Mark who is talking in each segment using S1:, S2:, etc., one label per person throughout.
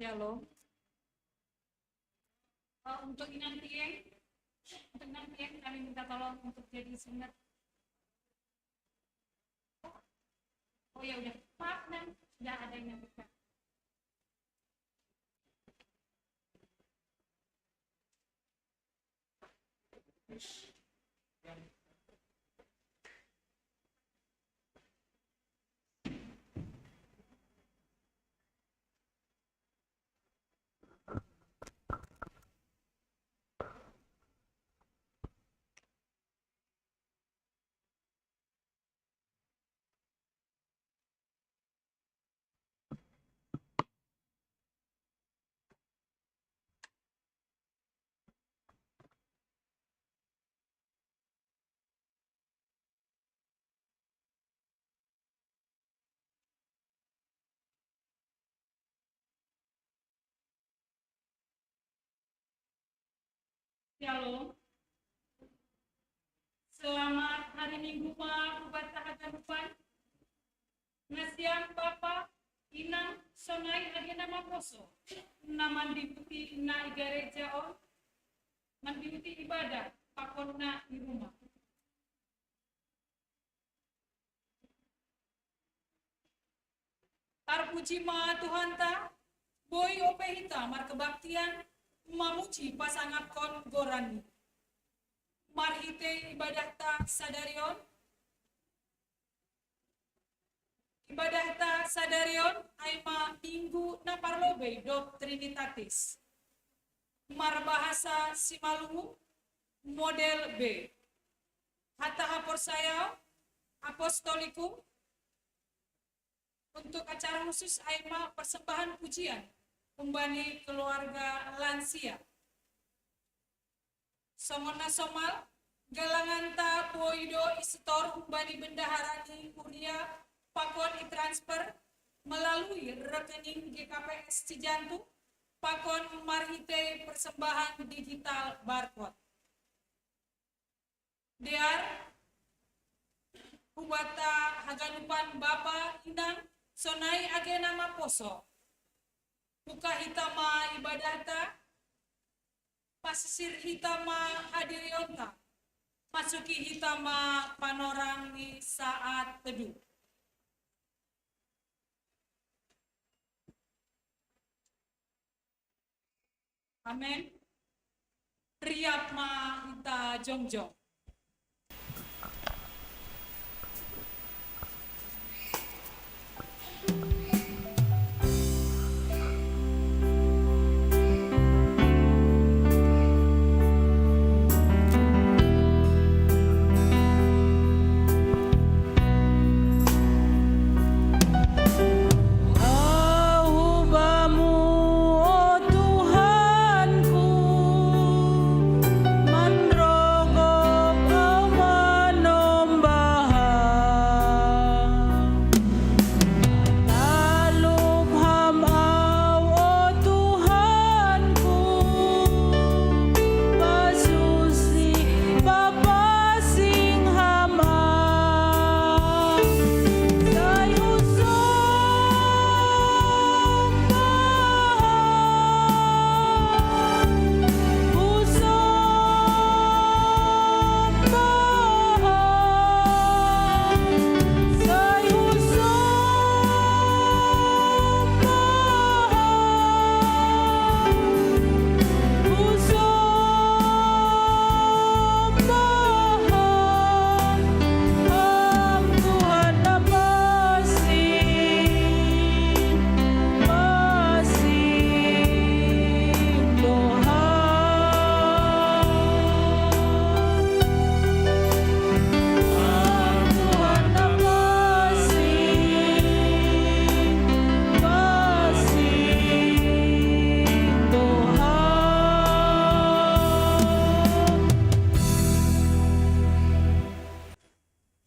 S1: Shalom. Untuk Inang Tieng, kami minta tolong untuk jadi singer. Oh ya udah, maaf Nan, sudah ada yang bisa. Shalom. Selamat hari Minggu buat hadapan. Ngasiam Bapak Inang Sonai Agena Maposo. Naman dibuti na gereja on. Mandibuti ibadah pakonna di rumah. Tarpuji ma Tuhan ta, boy opehita mar kebaktian, mamuji pasangat kon gorani. Marhite ibadah ta sadarion, aima minggu na parlobe do trinitatis. Mar bahasa Simalungu, model B. Hatta hapor saya, apostolikum. Untuk acara khusus aima persembahan pujian kembali keluarga lansia. Somona somal galangan ta poido istor umbani bendaharani kuria pakon i-transfer melalui rekening GKPS Cijantung pakon marhite persembahan digital barcode. Dear Kubata haganupan Bapa Inang Sonai Agena Maposo. Buka hitama ibadata, pasisir hitama hadirionta, masuki hitama panorang di saat teduh. Amin. Riap ma hita jongjong.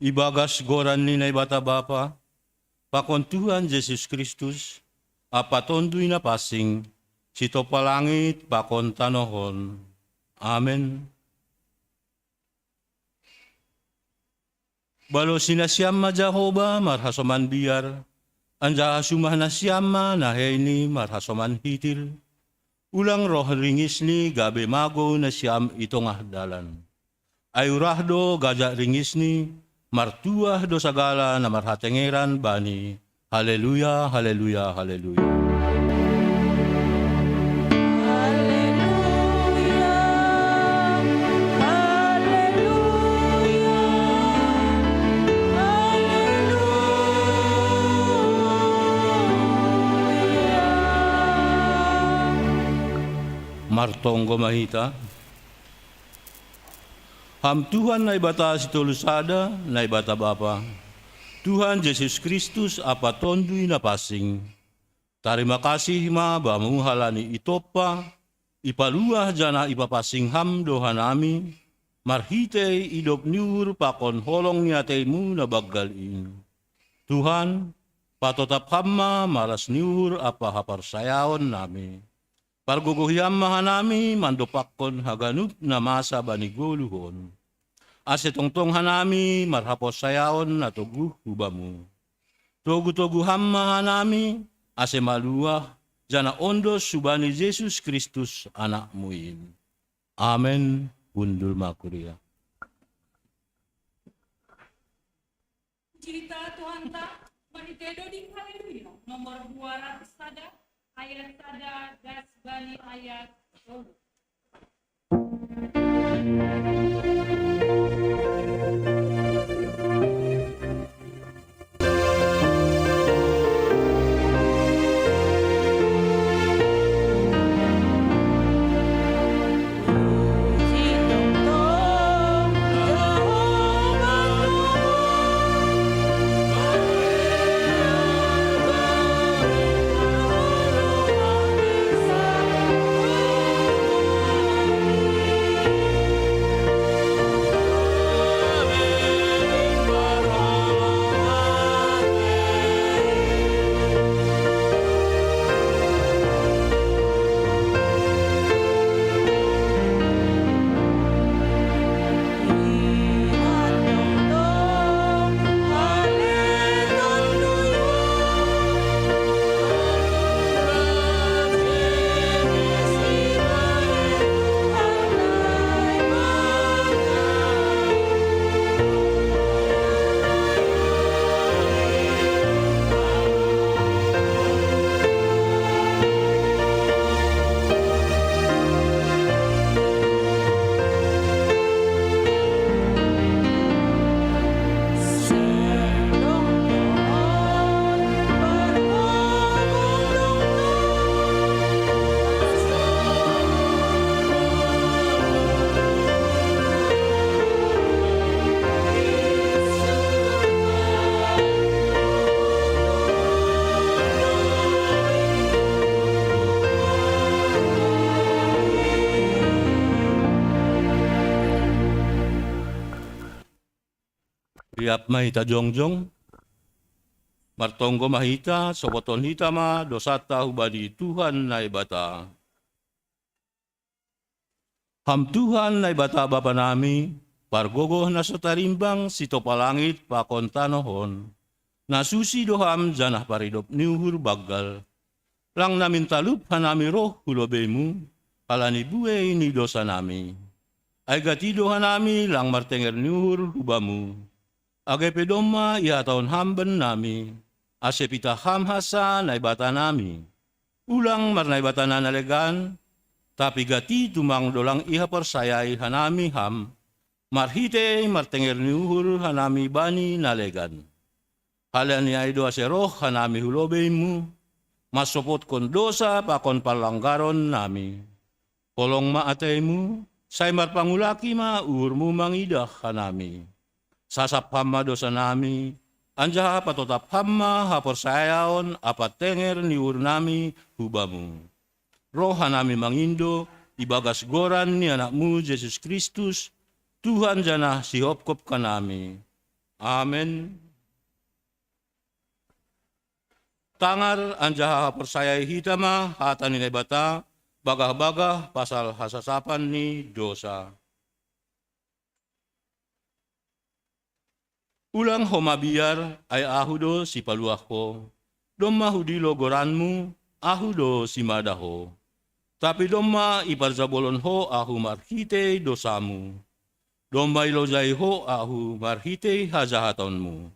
S2: Ibagas goran ni na ibata Bapa, pakon Tuhan Yesus Kristus, apa tondui na pasing, sito palangit pakon tanohon. Amen. Balo sinasyam ma Jehovah marhasoman biar, Anja sumah na siyama na heni marhasoman hitil. Ulang roh ringis ni gabe mago na siyam itong ahdalan. Ayurahdo gajak ringis ni martuah do sagala na marhatengeran bani. Haleluya, haleluya, haleluya. Martonggo mahita. Ham Tuhan na ibata si tulusada, na ibata Bapa. Tuhan Yesus Kristus apa tondui na pasing. Terima kasih ma bamuhalani itopa, ipaluah jana ipapasing ham dohanami, marhite idop niur pakon holong niatemu na baggalin. Tuhan, patotap hamma maras niur apa haparsayaon nami. Parguguhiyam mahanami mandopakon haganup na masa baniguluhon. Ase tongtong hanami marhapos sayaon na tuguh hubamu. Togu-togu ham mahanami ase maluah jana ondos subani Yesus Kristus anakmuin. Amen. Undul makuria.
S1: Cerita Tuhan tak manitedo di haleluya nomor 200 sada ayat sada gas bani ayat 10.
S2: Riap mahita jongjong, martonggo mahita, soboton hitama, dosata hubadi Tuhan na ibata. Ham Tuhan na ibata Bapa nami, pargogoh na sa tarimbang sito palangit pakon tanohon, nasusi doham janah paridop niuhur baggal, lang namin talup hanami roh hulobemu, kalani buwe ni dosa nami. Ay gatido hanami lang martenger niuhur hubamu. Agay pedoma iataon hamban nami, asepita hamhasa na ibata nami. Ulang marnaibata na nalegan, tapi gati tumang dolang iha persayay hanami ham, marhite martenger niuhur hanami bani nalegan. Halan ni aido aseroh hanami hulobemu, masopot kon dosa pakon palanggaron nami. Kolong maataymu, say marpangulaki ma urmu mangidah hanami. Sasap hamma dosa nami, anjaha patotap hamma haporsayaon apat tenger niur nami hubamu. Roha nami mangindo, ibagas goran ni anakmu Yesus Kristus, Tuhan jana sihopkop kanami. Amen. Tangar anjaha haporsayai hitama hata ni nebata, bagah-bagah pasal hasasapan ni dosa. Ulang homabiar ay ahudo si paluah ko. Domma hudilo goranmu, ahu do simadaho. Tapi domma iparzabolon ho ahu marhite dosamu. Domma ilojai ho ahu marhite hajahatonmu.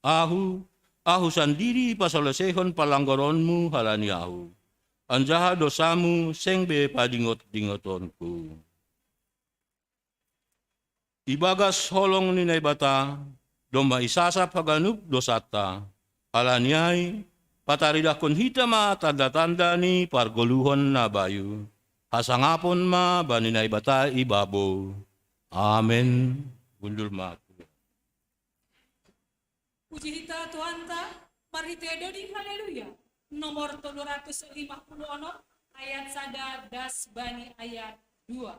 S2: Ahu sandiri pasolesehon palanggoronmu halani ahu. Anjaha dosamu sengbe padingot-dingotonku. Ibagas holong ni naibata, domba isasap haganup dosata. Halaniai, pataridakon hitama tanda-tanda ni pargoluhon na bayu. Hasangapon ma bani naibata ibabo. Amen. Gundul matu.
S1: Puji hita Tuhan ta, marhite doding haleluya. Nomor 350 ayat sada das bani ayat 2.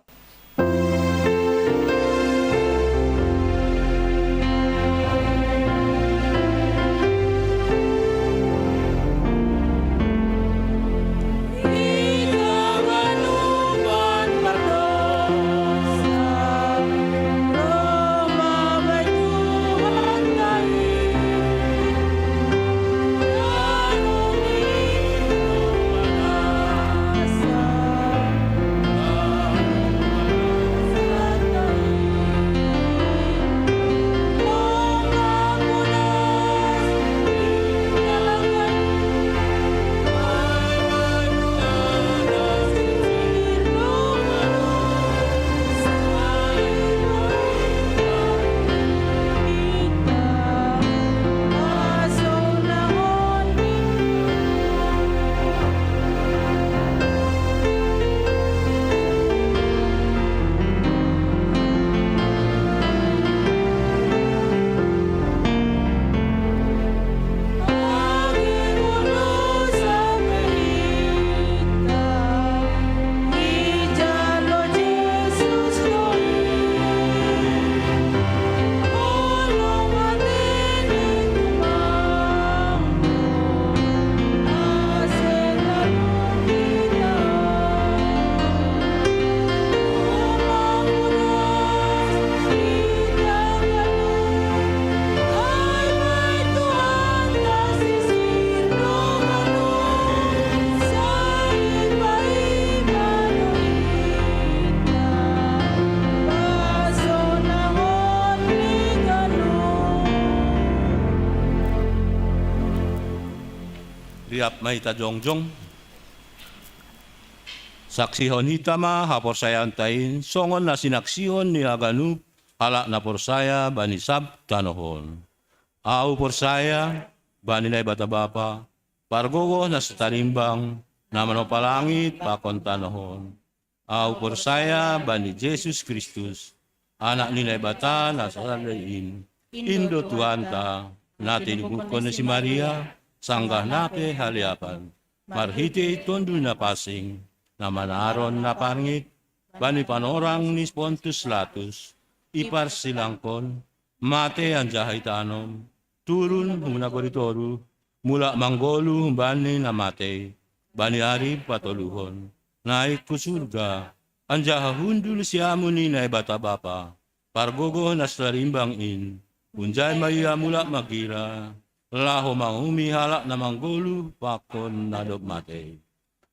S2: Riap may tajongjong. Saksihon hitama hapor saya antain, songon na sinaksihon ni haganup, halak na porsaya bani sab tanohon. Au porsaya bani na ibata bapa, pargogo na sa tarimbang, na manopalangit pakon tanohon. Au porsaya bani Jesus Kristus, anak ni na ibata na sa salain, Indo Tuanta, natin ibukon na si Maria, sanggah nape haliapan, marhite tondo na pasing, na manaron na pangit, bani panorang ni Pontus Latus, ipar silangkon, mate ang jahay tanom, turun muna koritoru, mula manggolu bani na mate, bani ari patoluhon, naik kusurga, ang jahahundul siyamu ni na ibata bapa, pargogo na slarimbang in, unjay maya mula magira, laho mangumi halak na manggulu pakon nadop mate.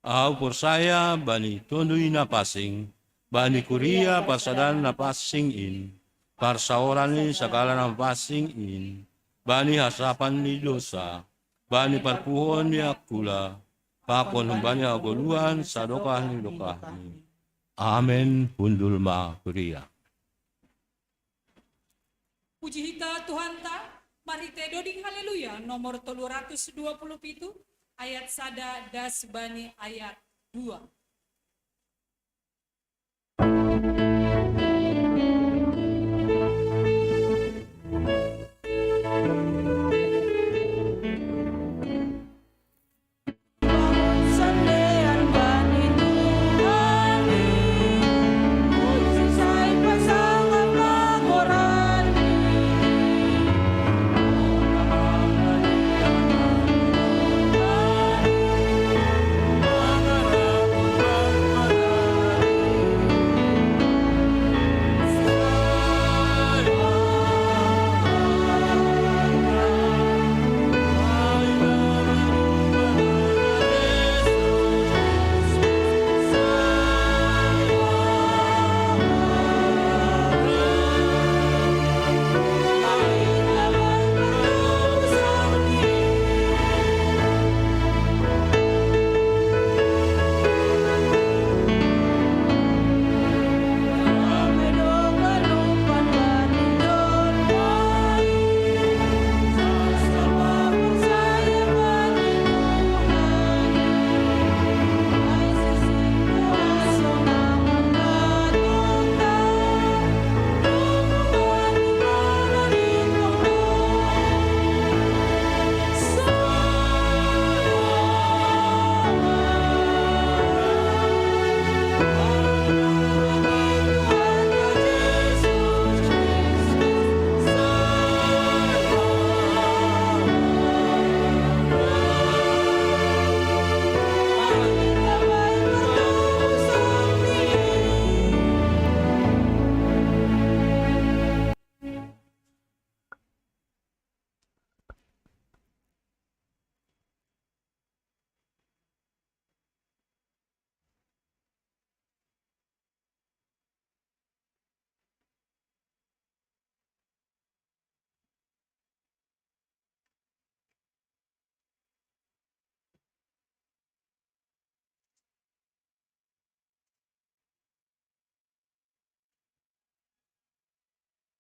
S2: Au porsaya bani tondui na pasing, bani kuria pasadan na pasing in, parsaoran ni sakala na pasing in, bani hasapan ni dosa, bani parpuhon ni akula, pakon bani agoluan sa dokah ni dokah ni. Amen. Hundul ma kuria.
S1: Puji hita Tuhan ta, marhite doding haleluya nomor 327 ayat sada das bani ayat 2.
S3: Amen.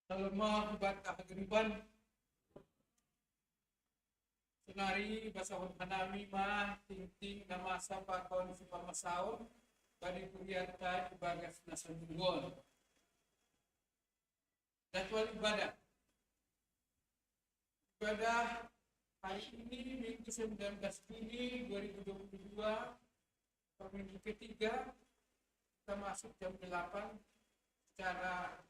S3: Salma ibadah kageriban senari basahon hanami mah ting-ting nama sapa kawan si pamasaon bari kuliata ibagas nasandungon. Jadwal ibadah hari ini Minggu 19 Juni 2022 minggu ketiga kita masuk jam 8 secara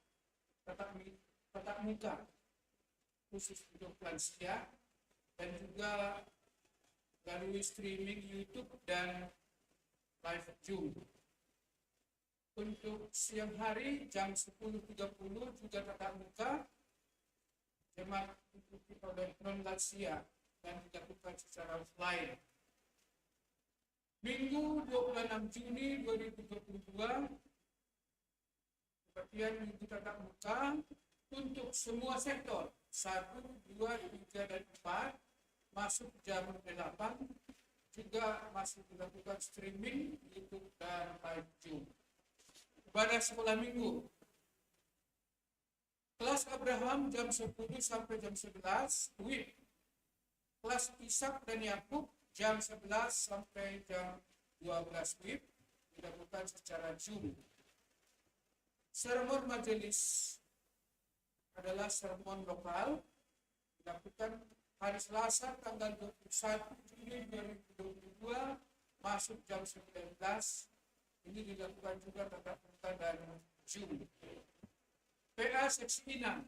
S3: tatap muka khusus untuk lansia dan juga melalui streaming YouTube dan live Zoom. Untuk siang hari jam 10.30 juga tatap muka jemaat diikuti oleh non lansia dan dilakukan secara offline. Minggu 26 Juni 2022 kebaktian minggu tatap muka untuk semua sektor 1, 2, 3, dan 4 masuk jam 8 juga masih dilakukan streaming YouTube dan live Zoom. Ibadah sekolah minggu kelas Abraham jam 10 sampai jam 11 WIB. Kelas Ishak dan Yakub jam 11 sampai jam 12 WIB dilakukan secara Zoom. Sermon majelis adalah sermon lokal dilakukan hari Selasa tanggal 21 Juni 2022 masuk jam 19. Ini dilakukan juga tatap muka dan Zoom. PA Seksi Inang.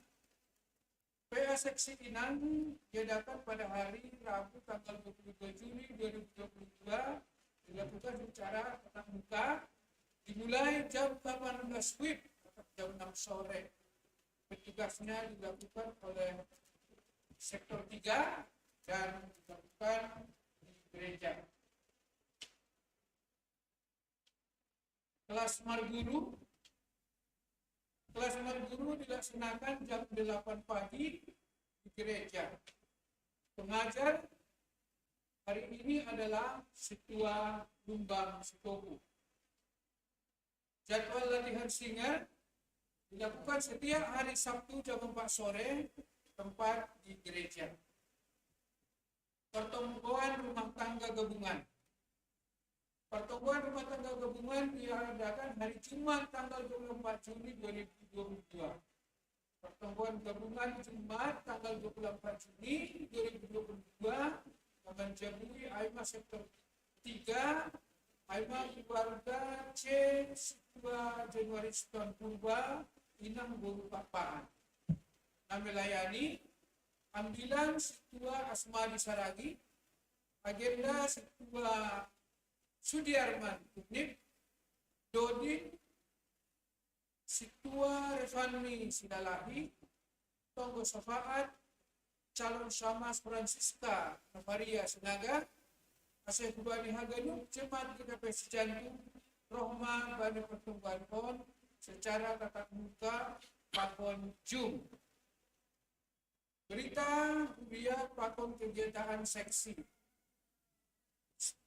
S3: PA Seksi Inang diadakan pada hari Rabu tanggal 22 Juni 2022 dilakukan secara tatap muka dimulai jam 18 WIB atau jam 6 sore. Petugasnya dilakukan oleh sektor 3 dan dilakukan di gereja. Kelas Marguru dilaksanakan jam 8 pagi di gereja. Pengajar hari ini adalah Situa Lumbang Sitoku. Jadwal latihan singa dilakukan setiap hari Sabtu jam 4 sore, tempat di gereja. Pertemuan rumah tangga gabungan. Pertemuan rumah tangga gabungan diadakan hari Jumat tanggal 24 Juni 2022. Pertemuan gabungan Jumat tanggal 24 Juni 2022 menjabui AIMA sektor 3, AIMA keluarga C, Situa Januari Seton Purba, Inang Bulu Papaan. Kami layani ambilan Situa Asmadi Saragi, agenda Situa Sudiarman Unip, Dodi, Situa Revani Sidalahi, Tonggo Safaat, calon Samas Francisca Navaria Senaga, Asep Bani Haganu, Jemaat GKP Sejantung, Rohma Bani Pertumbuhan Pon, secara tatap muka pakon Zoom. Berita biar pakon kegiatan seksi.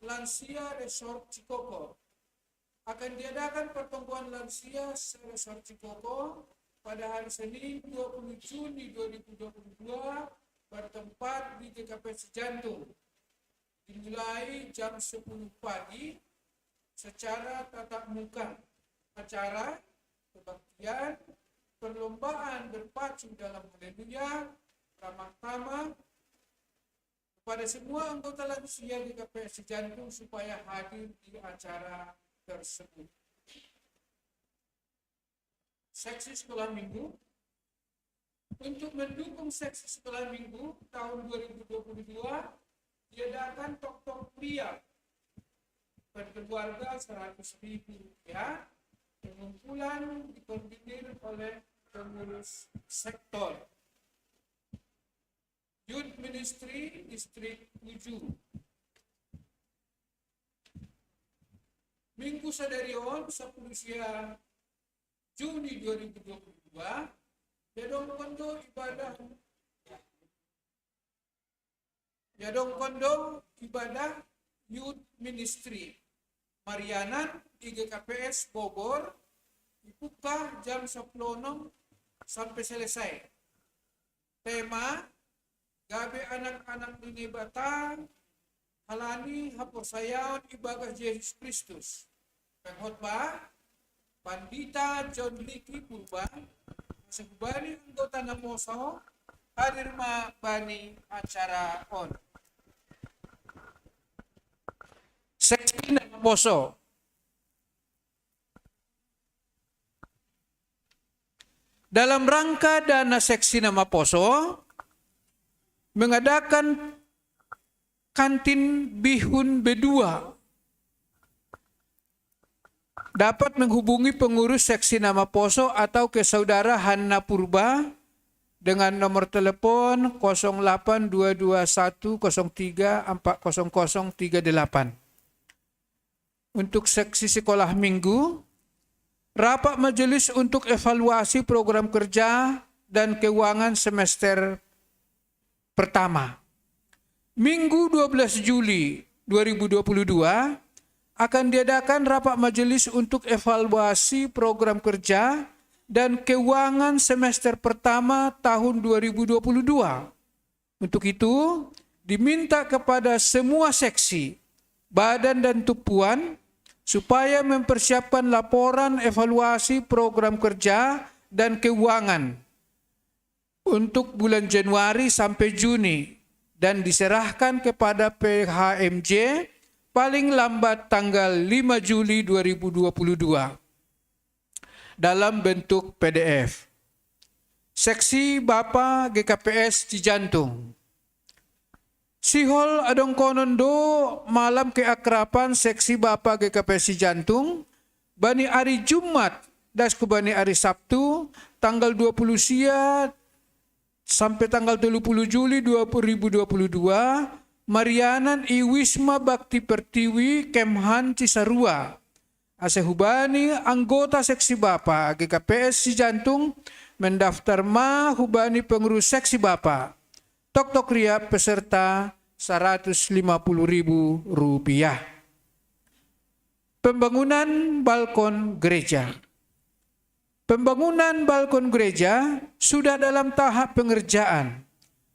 S3: Lansia Resort Cikoko akan diadakan pertemuan lansia Resort Cikoko pada hari Senin 20 Juni 2022 bertempat di GKP Sejantung dimulai jam 10 pagi secara tatap muka. Acara kebaktian perlombaan berpacu dalam haleluya ramah tamah kepada semua anggota lansia GKP Sejantung supaya hadir di acara tersebut. Seksi sekolah minggu. Untuk mendukung seksi sekolah minggu tahun 2022 diadakan tok-tok pria per keluarga 100.000 rupiah. Pengumpulan dikoordinir oleh pengurus sektor. Youth Ministry Distrik 7. Minggu Sadarion 10 Juni 2022 Yadong Kondo ibadah Youth Ministry Marianan di GKPS Bogor dibuka jam 10 sampai selesai. Tema, gabe anak-anak Nini Batang, halani haposayaon ibagas Yesus Kristus. Pengkhotbah, Pandita John Liki Purba, sebani anggota namoso, hadir ma bani acara on. Seksi namoso. Dalam rangka dana seksi nama Poso, mengadakan kantin bihun B2. Dapat menghubungi pengurus seksi nama Poso atau ke saudara Hanna Purba dengan nomor telepon 082103400038. Untuk seksi sekolah minggu, rapat majelis untuk evaluasi program kerja dan keuangan semester pertama. Minggu 12 Juli 2022 akan diadakan rapat majelis untuk evaluasi program kerja dan keuangan semester pertama tahun 2022. Untuk itu, diminta kepada semua seksi, badan dan tumpuan supaya mempersiapkan laporan evaluasi program kerja dan keuangan untuk bulan Januari sampai Juni dan diserahkan kepada PHMJ paling lambat tanggal 5 Juli 2022 dalam bentuk PDF. Seksi Bapak GKPS Cijantung. Sihol adong konondo malam keakraban seksi Bapak GKPS Cijantung bani hari Jumat das ke bani hari Sabtu tanggal 20 sia sampai tanggal 30 Juli 2022 Marianan i Wisma Bakti Pertiwi Kemhan Cisarua. Asehubani anggota seksi Bapak GKPS Cijantung mendaftar ma hubani pengurus seksi Bapak. Tok ria peserta Rp150.000. Pembangunan balkon gereja. Pembangunan balkon gereja sudah dalam tahap pengerjaan.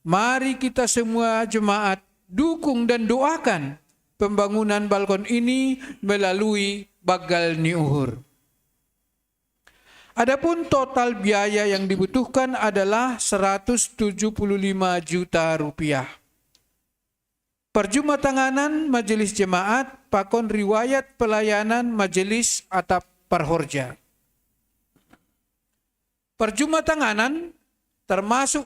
S3: Mari kita semua jemaat dukung dan doakan pembangunan balkon ini melalui Bagal Niuhur. Adapun total biaya yang dibutuhkan adalah Rp175 juta. Perjumatanganan majelis jemaat pakon riwayat pelayanan majelis atap parhorja. Perjumatanganan termasuk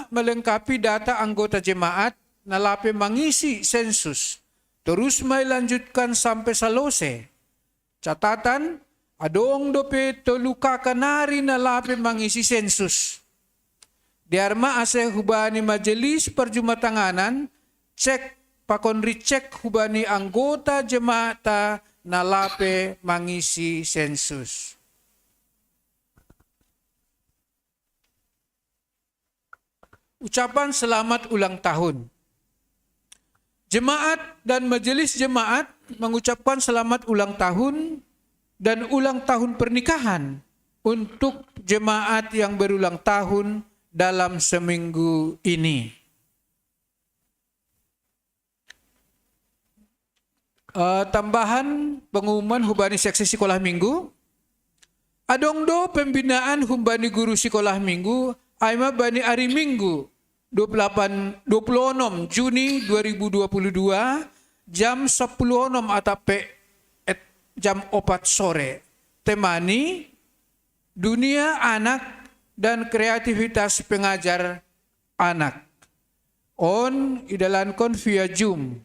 S3: melengkapi data anggota jemaat nalape mengisi sensus. Terus melanjutkan sampai salose. Catatan adong dope toluka kanari na lape mangisi sensus. Diarma ase hubani majelis perjumatanganan cek pakon ricek hubani anggota jemaata na lape mangisi sensus. Ucapan selamat ulang tahun. Jemaat dan majelis jemaat mengucapkan selamat ulang tahun dan ulang tahun pernikahan untuk jemaat yang berulang tahun dalam seminggu ini. Tambahan pengumuman hubani seksi sekolah minggu. Adongdo pembinaan humbani guru sekolah minggu aima bani hari Minggu 26 Juni 2022 jam 10 atape jam 4 sore. Temani dunia anak dan kreativitas pengajar anak. On idalankon via Zoom.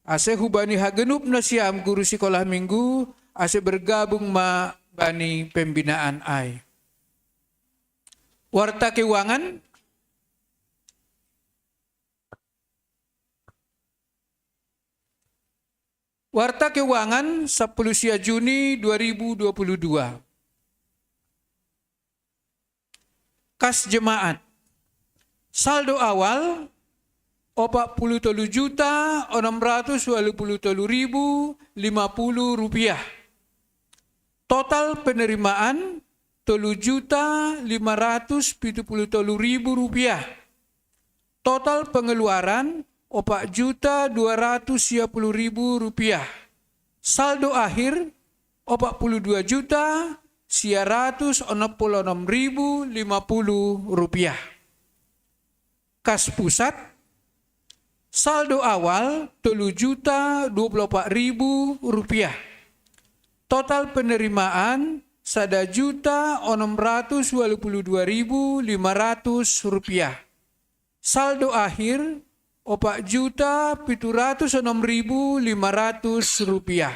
S3: Ase hubani hagenup na siam guru sekolah minggu ase bergabung ma bani pembinaan ai. Warta keuangan. Warta keuangan 10 Juni 2022. Kas jemaat. Saldo awal 47.623.050 rupiah. Total penerimaan 3.573.000 rupiah. Total pengeluaran 4.210.000 rupiah. Saldo akhir 42.166.050 rupiah. Kas pusat saldo awal 3.024.000 rupiah. Total penerimaan 1.622.500 rupiah. Saldo akhir 4.706.500 rupiah.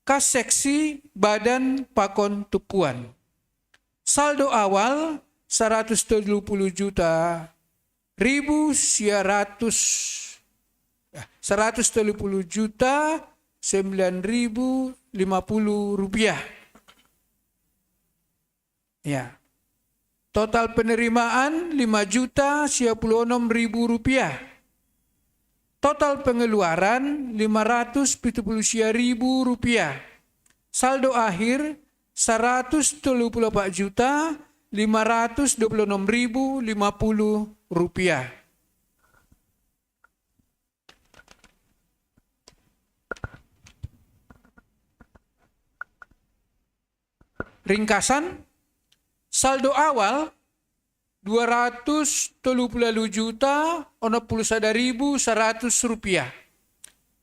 S3: Kas seksi Badan Pakon Tupuan. Saldo awal 170 juta 170 juta 9.050 rupiah. Ya. Total penerimaan 5.056.000 rupiah. Total pengeluaran 570.000 rupiah. Saldo akhir 124.526.050 rupiah. Ringkasan, saldo awal 230.061.100 rupiah.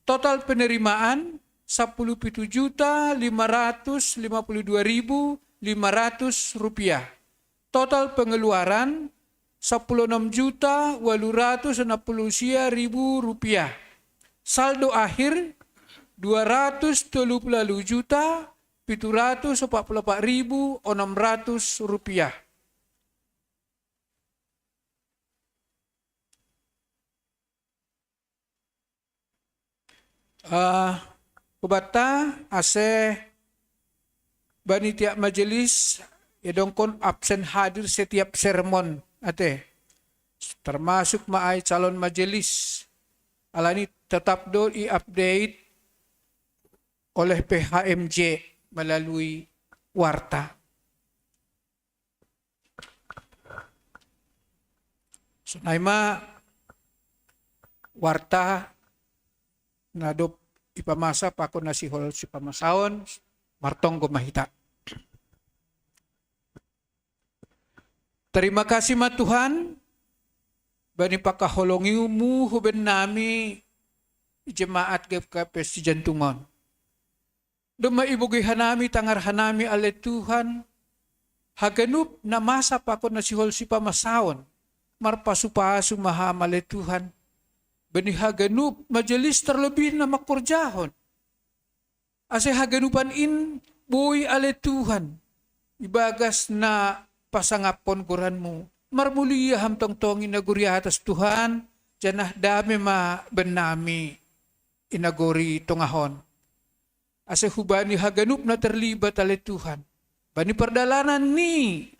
S3: Total penerimaan 17.552.500 rupiah. Total pengeluaran 16.860.000 rupiah. Saldo akhir 230.744.600 rupiah. Kubata ase bani tiap majelis ya dongkon absen hadir setiap sermon ate termasuk maai calon majelis alani tetap i-update oleh PHMJ melalui warta. Sunaima warta nadop ipamasa pakon nasihol si pamasaon martong gumahita. Terima kasih ma Tuhan bani pakaholongimu huben nami jemaat GFKP si jantungon. Duma ibugi hanami tangar hanami ale Tuhan haganup na masa pakon nasihol si pamasaon marpasupasu maham ale Tuhan. Bani haganup majelis terlebih na makurjahon. Ase haganupan in boy ale Tuhan. Ibagas na pasangapon kuranmu. Marmulia hamtong-tong inaguri atas Tuhan. Janah dami ma benami inaguri tongahon. Ase hubani haganup na terlibat ale Tuhan. Bani perdalanan ni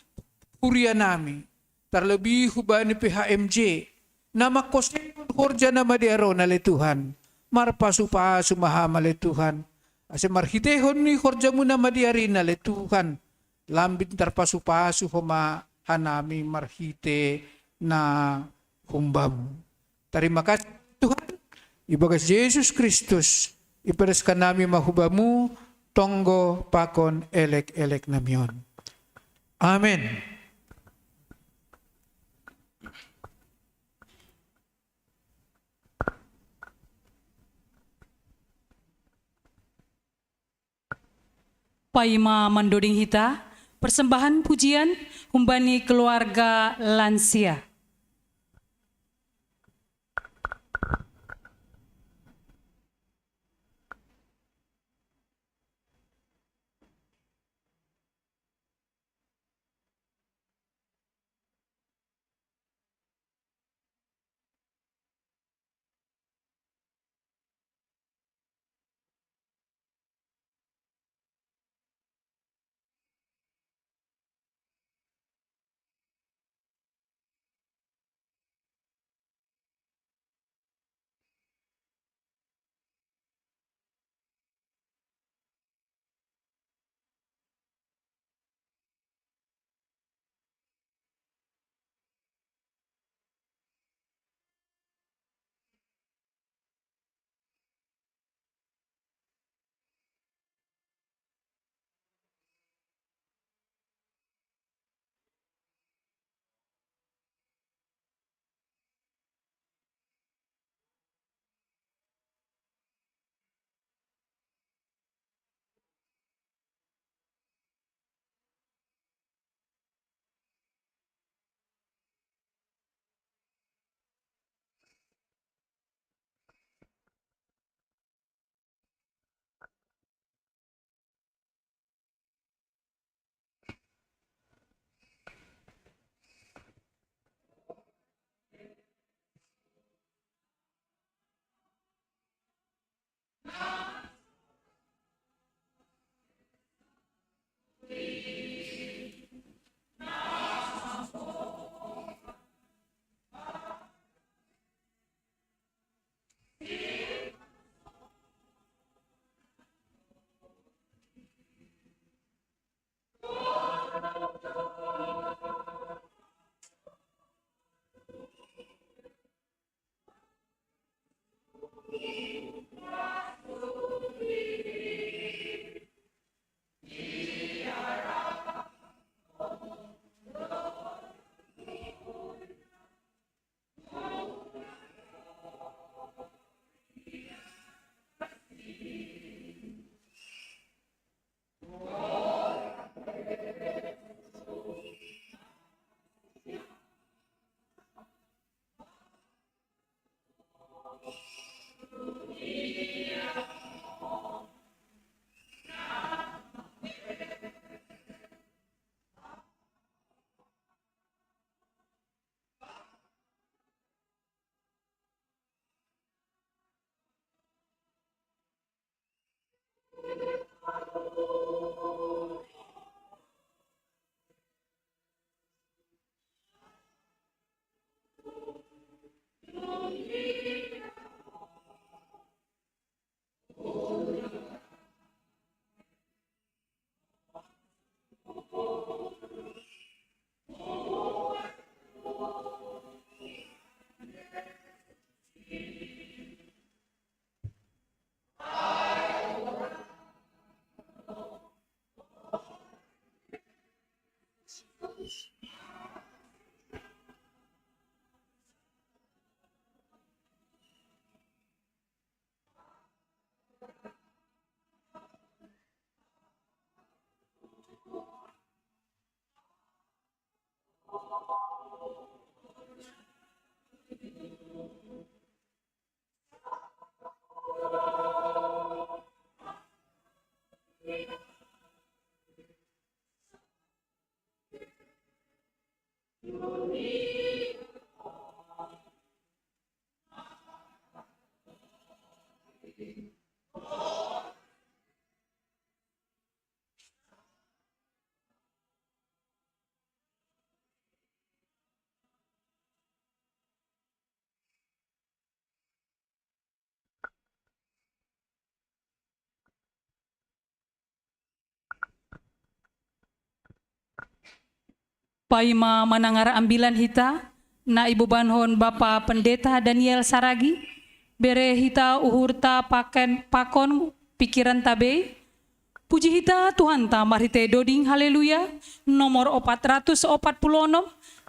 S3: kuria nami. Terlebih hubani PHMJ. Nama kosen korja nama diaron ale Tuhan. Marpasu-pasu maham ale Tuhan. Ase marhitehon ni korja mo nama diarin ale Tuhan. Lambit tarpasu-pasu homa hanami marhite na humbam. Terima kasih Tuhan. Ibagas Yesus Kristus. Ipadaskan nami mahubamu. Tonggo pakon elek-elek namion. Amen.
S1: Paima mandoding hita, persembahan pujian humbani keluarga lansia. Paima manangara ambilan hita, na ibu banhon Bapa Pendeta Daniel Saragi, bere hita uhurta pakon pikiran tabe, puji hita Tuhan ta marite doding haleluya, nomor 446,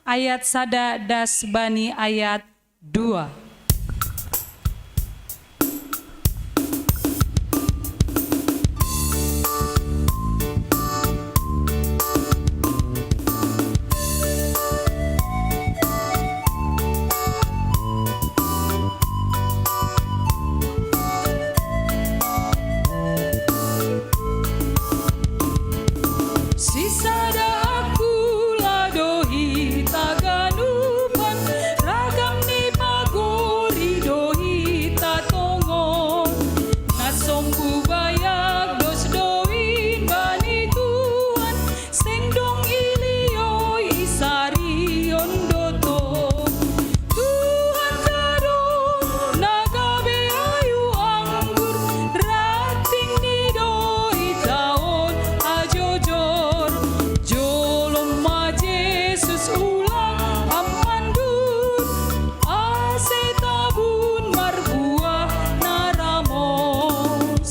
S1: ayat sada das bani ayat 2. Sisada aku ladohi taganupan ragam ni pagori dohi tatongon nasombu bayak dos doin bani Tuhan sendong ilioi isarion doto Tuhan kadon nagabe ayu anggur rating ni doi taon ajojor jolom ma Jesus ulang amandur ase tabun marbuah naramos.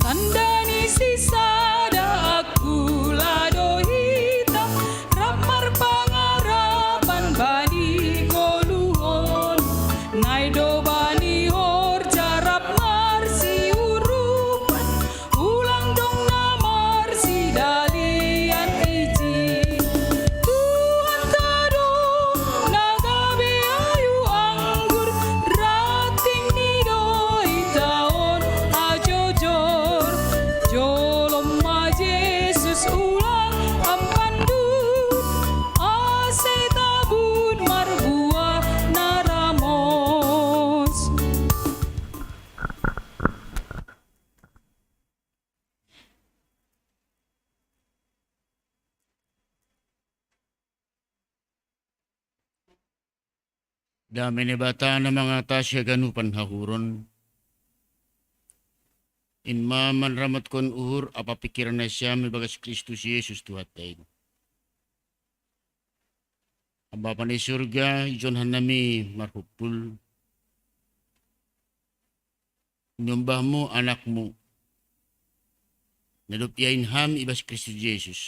S1: Tandani sisada aku lado hitam ramar pangarapan bani koluhon naido bani hor jarap marsi urupan ulang dong na marsi dalian iji Tuhan kado nagabe ayu anggur rating ni doi taon ajojor jolom ma Jesus ulang ampandur ase tabun marbuah naramos.
S4: Dami ni bata na mga tasya ganupan hahuron. Inmaman ramat kon uhur apa pikiran na siya may bagas Kristus Yesus tuhatay. Abapa ni surga, ijon hanami marhupul. Nyumbah mo anak mo. Nadupyain ham ibas Kristus Yesus.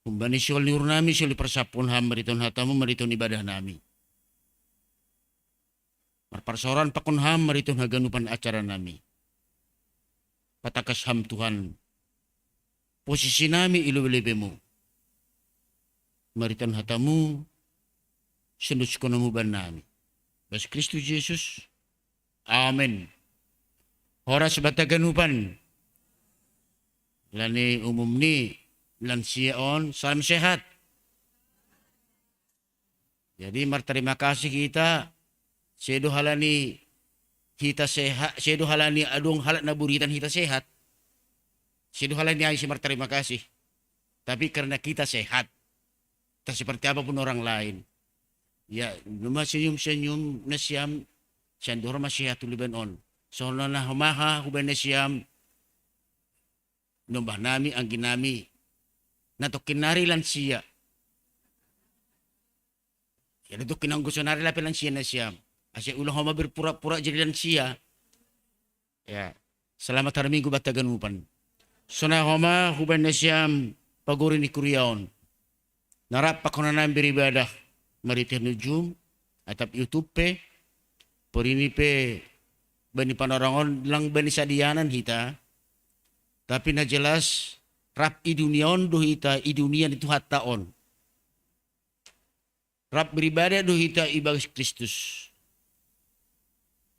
S4: Kumbani siol ni urnami siol persapun ham mariton hatamu mariton ibadah nami. Marparsoran pakon ham mariton haganupan acara nami. Patakas ham Tuhan. Posisi nami ilubelebe mo. Mariton hatamu senus konomuban nami. Bas Kristus Yesus. Amen. Horas bataganupan. Lani umum ni lansia on, salam sehat. Jadi terima kasih kita. Sedo halani kita sehat, sedo halani adung halat naburitan kita sehat. Sedo halani ay terima kasih. Tapi karena kita sehat, tak seperti apapun orang lain. Ya, luma senyum-senyum na siyam, siyandor masih tuliban on. So na humaha huban na siyam, numbah nami ang ginami, natokin nari lang siya. Ya, natokin ang gusto nari lang siya na siyam. Asya ulang homa berpura-pura jadi lang siya. Ya, selamat hari Minggu bataganupan. So na homa huban na siyam, pagurin ni Kuryaon. Narap pa ko na namin beribadah. Maritir nujum, atap YouTube pe, porini pe, bani panorangon lang bani sadianan hita. Tapi na jelas, rap idunion do hita, idunian itu hataon. Rap beribadah do hita ibagis Kristus.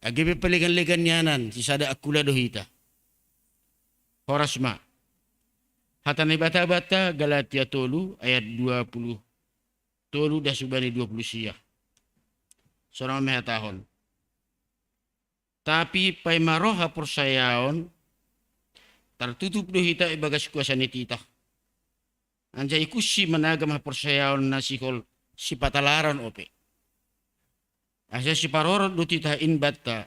S4: Agibe paligan-ligan nyanan, si sada akula dohita. Horasma. Hatani bata-bata Galatia tolu ayat 20. Tolu dah subani 20 siya. Seorang mehatahon. Tapi pay maroha persayaon tertutup dohita ibagas kuasa ni tita. Anjay kusi managam ha persayaon na sikol si patalaran ope. Asa si parorot do tita inbata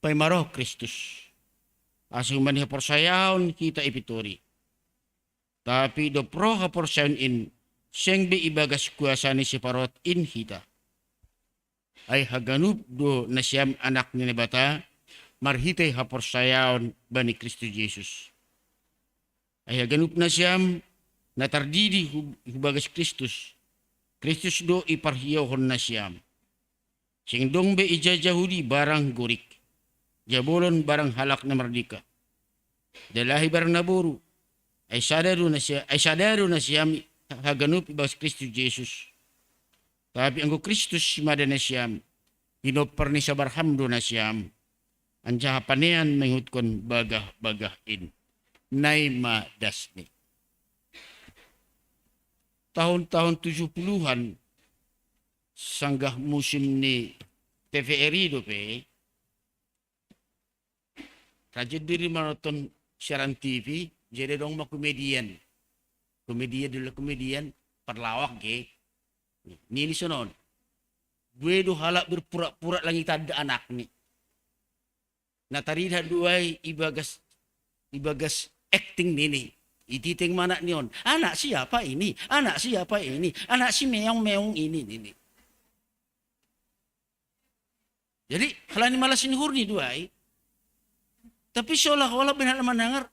S4: pay maroh Kristus. Asa man ha persayaon kita ipitori. Tapi do pro ha persayaon in siyang be ibagas kuasa ni si parot in hita. Ay haganup do na siyam anak ni bata marhitay ha persayaon ba ni Kristo Jesus. Ay haganup na siyam na tardidi hubagas Kristus. Kristus do iparhiyahon na siyam. Sing dong be ijajahudi barang gorik. Jabolon barang halak na mardika. Dalahi barang naburu. Ay sadaro na siyam haganup ibagas Kristus Jesus. Tapi anggo Kristus mada na siyam, hinopar ni sa barhamdo na siyam, anja panean mengutkon bagah-bagah in, nay madasni. Tahun-tahun 70-an, sanggah musim ni TVRI dope, raja diri maraton siaran TV, jadi dong komedian. Komedian, perlawak ge. Nini sonon. Dua do halak berpura-pura langit ada anak ni. Natarida duai ibagas acting nini. Ititing mana nion. Anak siapa ini? Anak siapa ini? Anak si meong-meong ini. Jadi halani malas ini hurni duai. Tapi seolah-olah benar mendengar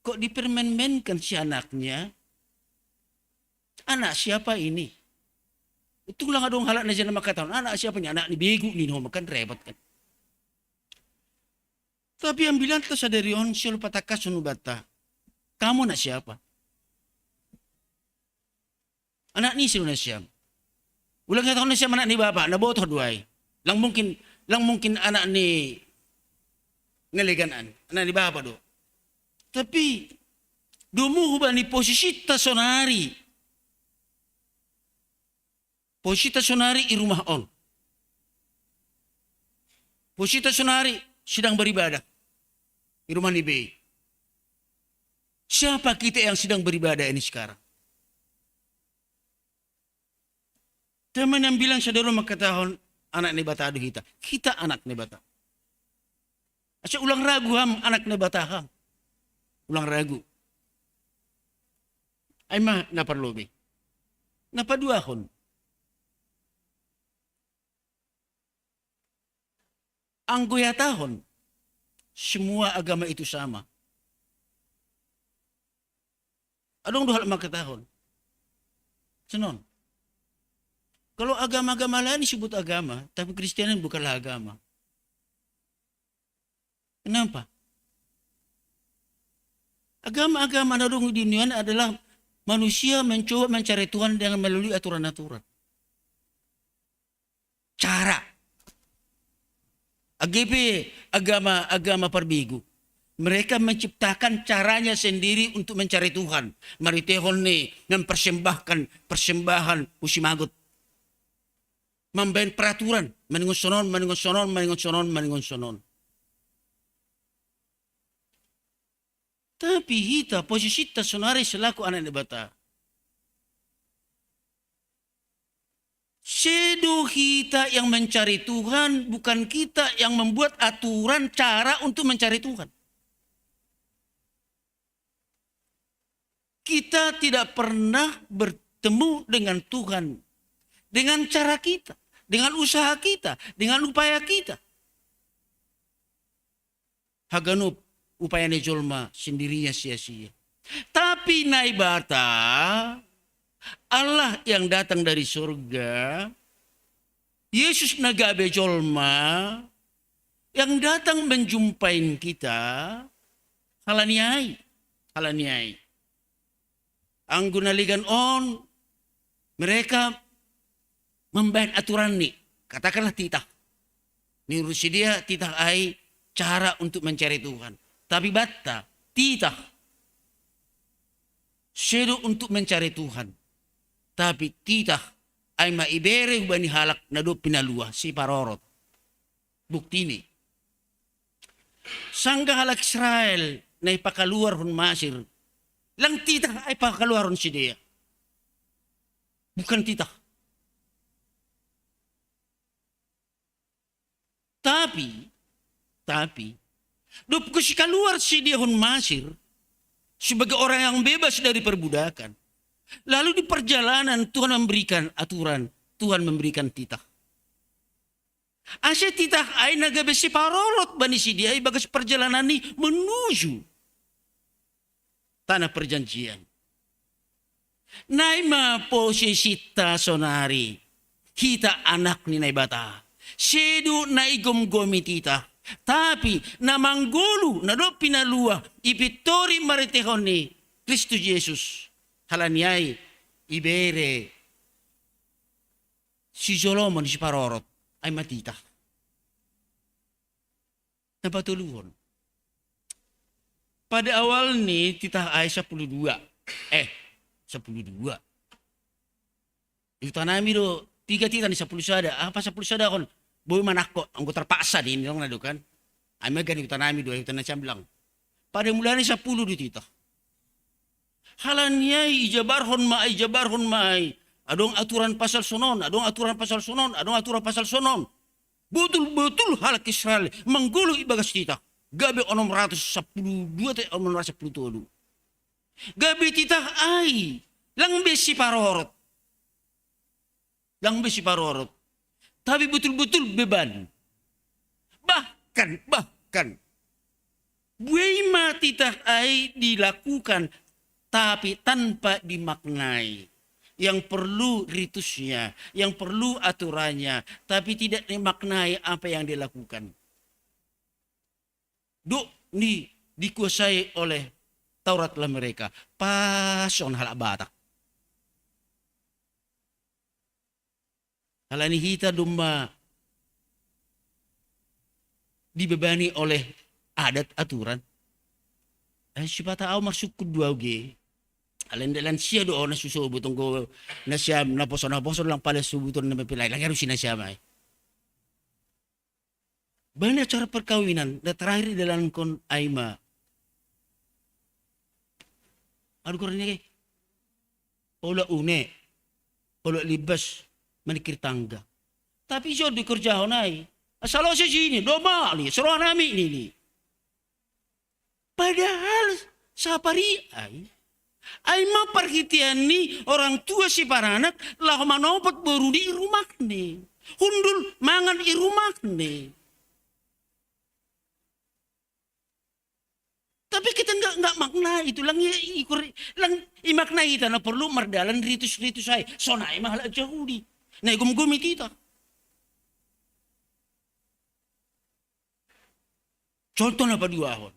S4: kok dipermen-menkan si anaknya. Anak siapa ini? Itulah adong halak na dyan na makataon. Anak siapa niya? Anak ni bego ni no, makan repot kan. Tapi ang bilang to sa derion, siya lupataka sunubata. Kamu na siapa? Anak ni sino na siya? Ulang nga na siya anak ni bapa, naboto duay. Lang mungkin anak ni ngaliganan, anak ni bapa do. Tapi dumuho ba ni posisita sonari? Posita sonari i rumah on. Posita sonari sedang beribadah di rumah ni Bey. Siapa kita yang sedang beribadah ini sekarang? Teman yang bilang saudara makatahon anak ni bata kita. Kita anak ni bata. Asa ulang ragu ham anak ni bata ham. Ulang ragu. Ay mah naparlobi. Napaduahon. Ang guyatahon, semua agama itu sama. Adong dohal makatahon. Senon. Kalau agama-agama lain disebut agama, tapi Kristianan bukanlah agama. Kenapa? Agama-agama nadong di dunia adalah manusia mencoba mencari Tuhan dengan melalui aturan-aturan. Cara. AGP, agama perbigu. Mereka menciptakan caranya sendiri untuk mencari Tuhan. Maritehon ni mempersembahkan persembahan usimagot. Membain peraturan. Meningon sonon. Tapi kita, posisi kita sonari selaku anak nebata. Sedo kita yang mencari Tuhan, bukan kita yang membuat aturan cara untuk mencari Tuhan. Kita tidak pernah bertemu dengan Tuhan dengan cara kita, dengan usaha kita, dengan upaya kita. Haganup upaya nejolma sendirinya sia-sia. Tapi naibata Allah yang datang dari surga, Yesus nagabe jolma, yang datang menjumpai kita, halaniai. Ang gunaligan on, mereka membain aturan ni, katakanlah titah. Menurut si dia titah ai cara untuk mencari Tuhan. Tapi batta titah sedo untuk mencari Tuhan. Tapi titah ai maibere hubani halak nado pinalua si parorot. Bukti ini. Sangga halak Israel na ipakaluar hon Masir. Lang titah ay pakaluar hon si dia. Bukan titah. Tapi, dop ko si kaluar si dia hon Masir sebagai orang yang bebas dari perbudakan. Lalu di perjalanan Tuhan memberikan aturan, Tuhan memberikan titah. Asya titah ay nagabe si parolot bani si dia ay bagas perjalanan ni menuju tanah perjanjian. Naima posisi ta sonari, kita anak ni naibata. Sedu na igom-gomi tita. Tapi na manggulu na do pinalua ipitori maritehon ni Kristus Yesus. Halaniay ibere si Solomon si parorot ay matita. Napatuluhon. Pada awal ni titah ay 12. 12. Itu tanami do 3 titah ni 10 sada. Apa 10 sada kon? Boy manako ang terpaksa din nang nadukan. Ay magani tanami do itu na bilang. Pada mulanya 10 di titah. Halaniay ijabarhon maay. Adong aturan pasal sonon, adong aturan pasal sonon. Betul-betul halak Israel menggulu ibagas titah. Gabi onom 112 te onom 110. Gabi titah ay lang besi parorot. Tapi betul-betul beban. Bahkan buema titah ay dilakukan tapi tanpa dimaknai. Yang perlu ritusnya, yang perlu aturannya, tapi tidak dimaknai apa yang dilakukan. Dikuasai oleh Tauratlah mereka. Pason halak batak. Halani hita domba dibebani oleh adat aturan. Siapa tahu masuk kedua ge. Alan siya doon na susubutong ko na siya naposon lang pala subuton na mapilay. Lagi harus siya may. Banyak cara perkawinan na terakhir dalam kon aima. Ano ko rin Ola une. Ola libas. Manikir tangga. Tapi siya di kerjahon ay. Asalo siya sini. Domali. Seruan namin ini. Padahal sa pari ay maparhitian ni orang tua si paranak lah manopot baru di rumah ni. Hundul mangan di rumah ni. Tapi kita enggak makna itu lang imakna kita na perlu mardalan ritus-ritus ay. Sonay mahal Yahudi. Na gumgumi kita. Contoh na paduahon.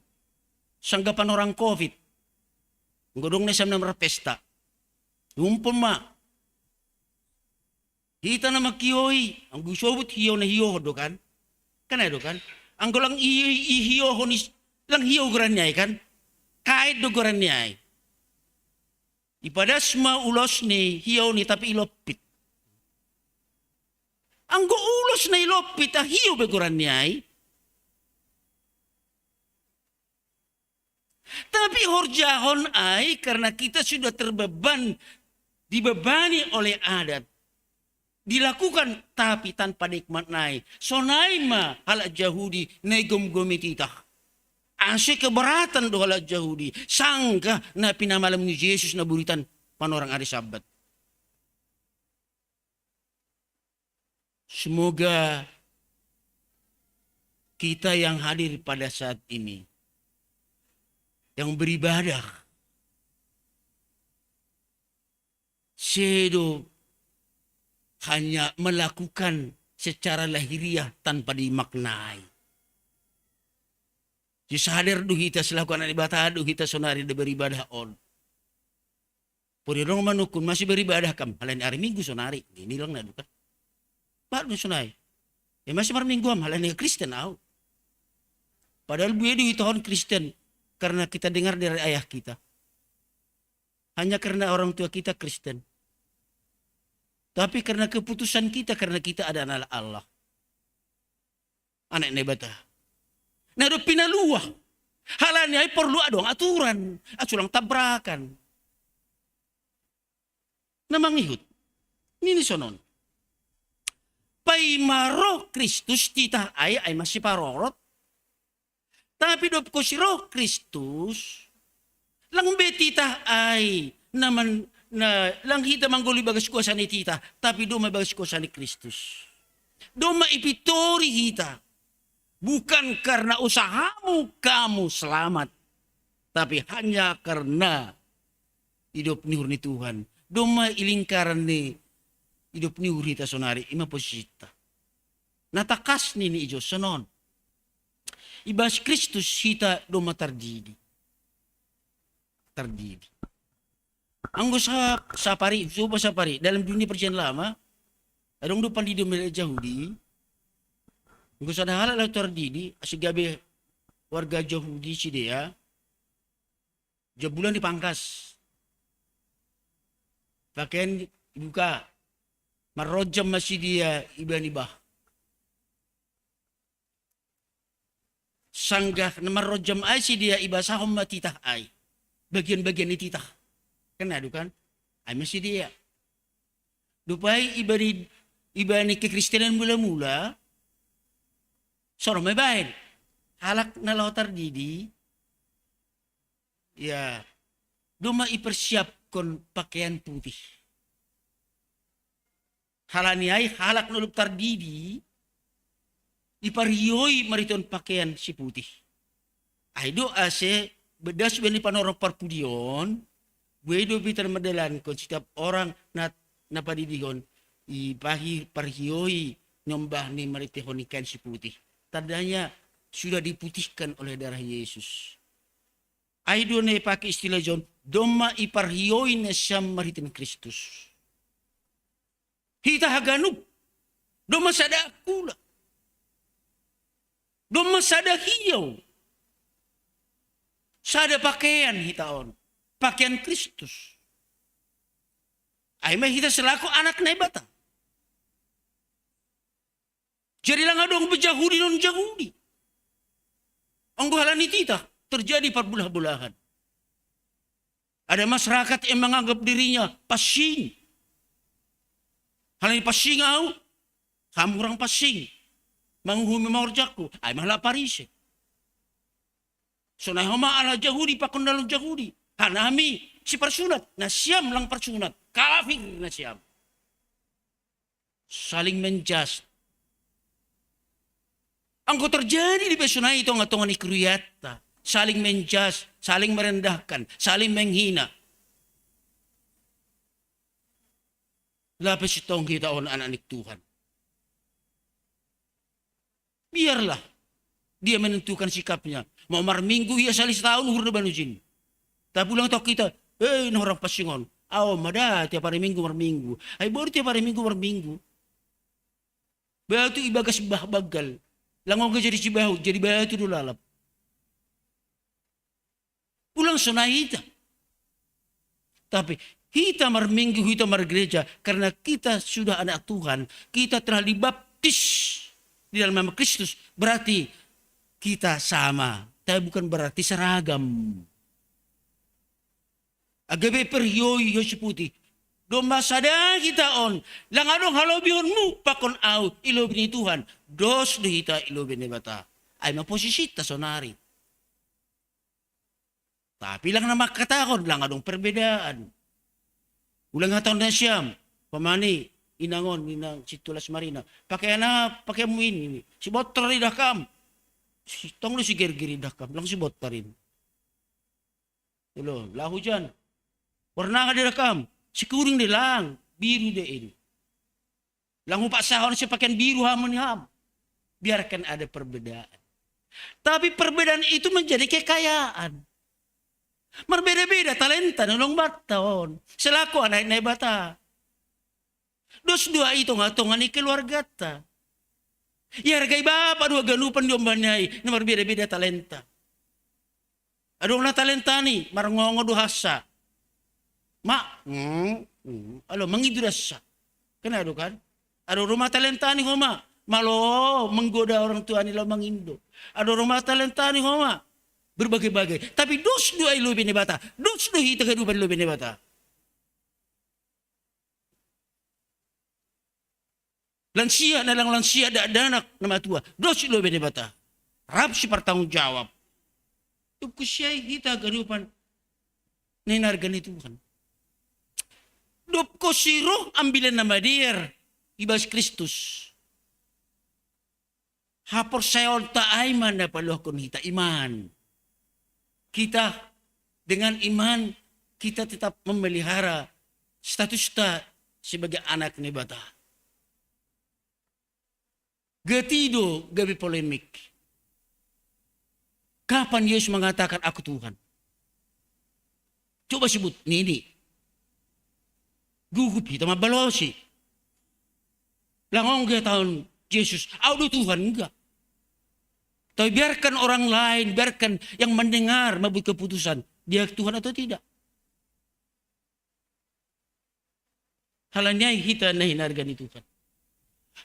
S4: Sanggapan orang COVID. Ngodong na siyam na pesta. Yumpon ma. Hita na makiyoy. Ang gusobot hiyo na hiyo do kan. Kanay do kan. Ang gulang ihiyo ho ni lang hiyo goran niya kan. Kahit do goran niya. Ipadas maulos ni hiyo ni tapi ilopit. Ang guulos na ilopit hiyo be goran niya. Tapi horjahon ay karena kita sudah dibebani oleh adat. Dilakukan tapi tanpa dikmaknai. Sonai ma halak Yahudi negom-gomi titah. Asik keberatan do halak Yahudi. Sangka na pinamalam ni Yesus na buritan panorang hari Sabat. Semoga kita yang hadir pada saat ini yang beribadah sedo hanya melakukan secara lahiriah tanpa dimaknai. Di sadar do kita selakukan ibadah do kita sonari de beribadah on. Purirong manukun masih beribadah kam. Halain hari Minggu sonari. Ini lang na dukan. Baru sonai. Ya masih marmingguam halanya Kristen au. Padahal buaya di tahun Kristen karena kita dengar dari ayah kita. Hanya karena orang tua kita Kristen. Tapi karena keputusan kita, karena kita ada anak Allah. Anak nebata. Nah, do pinaluah. Halanya ay perlu adong aturan. Aturan tabrakan. Namangihut. Nini sonon. Pai maro Kristus tita ay masih parorot. Tapi dop ko si roh Kristus. Lang betita ay naman na lang hita mangguli bagas kuasa ni tita. Tapi do bagas kuasa ni Kristus. Do maipitori hita. Bukan karena usahamu kamu selamat. Tapi hanya karena hidup ni hurni Tuhan. Doma ilingkaran ni hidup ni hurita sonari ima posita. Natakas ni ijo sonon. Ibas Kristus hita doma tardidi. Tardidi. Anggo sa pari, coba sa pari. Dalam dunia perjanjian lama, adong do pandido mele Yahudi. Anggo sa dahala la tardidi, asigabe warga Yahudi si dia. Jabulan dipangkas. Pakaian buka. Marojam masih dia iban-ibah. Sanggah na marojam ay si dia ibasahom matitah ay. Bagian-bagian ni titah. Kena kan? Ay masih dia. Dupay ibani kekristenan mula-mula. Soro may bahin. Halak na lautar didi. Ya. Duma ipersiapkan pakaian putih. Halani ay halak na luptar didi. Ipariyoi mariton pakaian si putih. Ay do ase bedas beni panorong parpudion. Wedo bitar madalan kon setiap orang na napadidihon. Pariyoi nyombah ni maritihon ikan si putih. Tandanya sudah diputihkan oleh darah Yesus. Ay do na pakai istilah John. Doma ipariyoi na siyam maritin Kristus. Hita haganub. Doma sada akula. Doma sada hiyaw. Sada pakaian hitaon. Pakaian Kristus. Ay may hita selaku anak na ibata. Jadi lang adong bejahudi non jahudi. Ang guhalan ni tita terjadi perbulah-bulahan. Ada masyarakat yang menganggap dirinya pasing. Halani pasing au, kamu orang pasing. Manguhumi maurjakku, ay mahala parise. So na homa ala Yahudi pakon dalam Yahudi. Hanami si persunat, na siyam lang persunat. Kafir na siyam. Saling menjas. Ang ko terjadi di pesunay ito nga tungan ikriyata. Saling menjas, saling merendahkan, saling menghina. Lapis itong kita on anak Tuhan. Biarlah dia menentukan sikapnya. Mau marminggu ia salis tahun hurna banujin. Tapi pulang tau kita, ini orang pasingon. Aw, mada tiap hari minggu marminggu. Ay baru tiap hari minggu marminggu. Batu ibagas bagal. Langong ka jadi cibahu, jadi batu dulu lalap. Pulang sonahita. Tapi kita marminggu, kita margereja. Karena kita sudah anak Tuhan. Kita telah dibaptis di dalam nama Kristus. Berarti kita sama. Tapi bukan berarti seragam. Agabe periyoi yosi putih. Domba sada kita on. Langadong halobihon mu pakon out. Ilobin ni Tuhan. Dos dihita ilobin ni bata. Ay maposisita sonari. Tapi lang na makatakon. Langadong perbedaan. Ulang hatang na siyam. Pamani. Inangon. Inang situlas marina. Pakai mo ini. Si botar rin dakam. Tong si gergiri dakam. Lang si botar rin. Tulo. Lahu dyan. Warna nga direkam. Si kuring di lang. Biru din. Lang upasahon si pakaian biru hamon ni ham. Biarkan ada perbedaan. Tapi perbedaan itu menjadi kekayaan. Berbeda-beda talenta nolong baton. Selaku anak na bata. Dos dua itu ngatungan ni keluarga ta. Ya hargai bapa dua ganupan diombanai. Ini berbeda-beda talenta. Ada orang talenta nih, marangongo duhasa. Alo mangidurasa. Kena ada kan? Ada rumah talenta nih homa. Malo menggoda orang tua nih lo mangindo. Ada rumah talenta nih homa. Berbagai-bagai. Tapi dos dua ilu bini bata. Dos dua hita kehidupan ilu bini bata. Lansia na lang lansia da anak nama tua. Dos ilu bini bata. Rap si pertanggung jawab. Itu kusyai hita kehidupan. Ninargan itu kan. Dop ko siro ambilan nama dir. Ibas Kristus. Hapor sayon ta aiman na palohkon hita iman. Kita dengan iman kita tetap memelihara status kita sebagai anak ni bata. Getido gabi polemik. Kapan Yesus mengatakan aku Tuhan? Coba sebut ini. Gugup kita mabalosi. Langong dia tahun Yesus, audo Tuhan enggak. Tapi biarkan orang lain, biarkan yang mendengar membuat keputusan. Dia Tuhan atau tidak. Halanya kita nahinargan itu kan.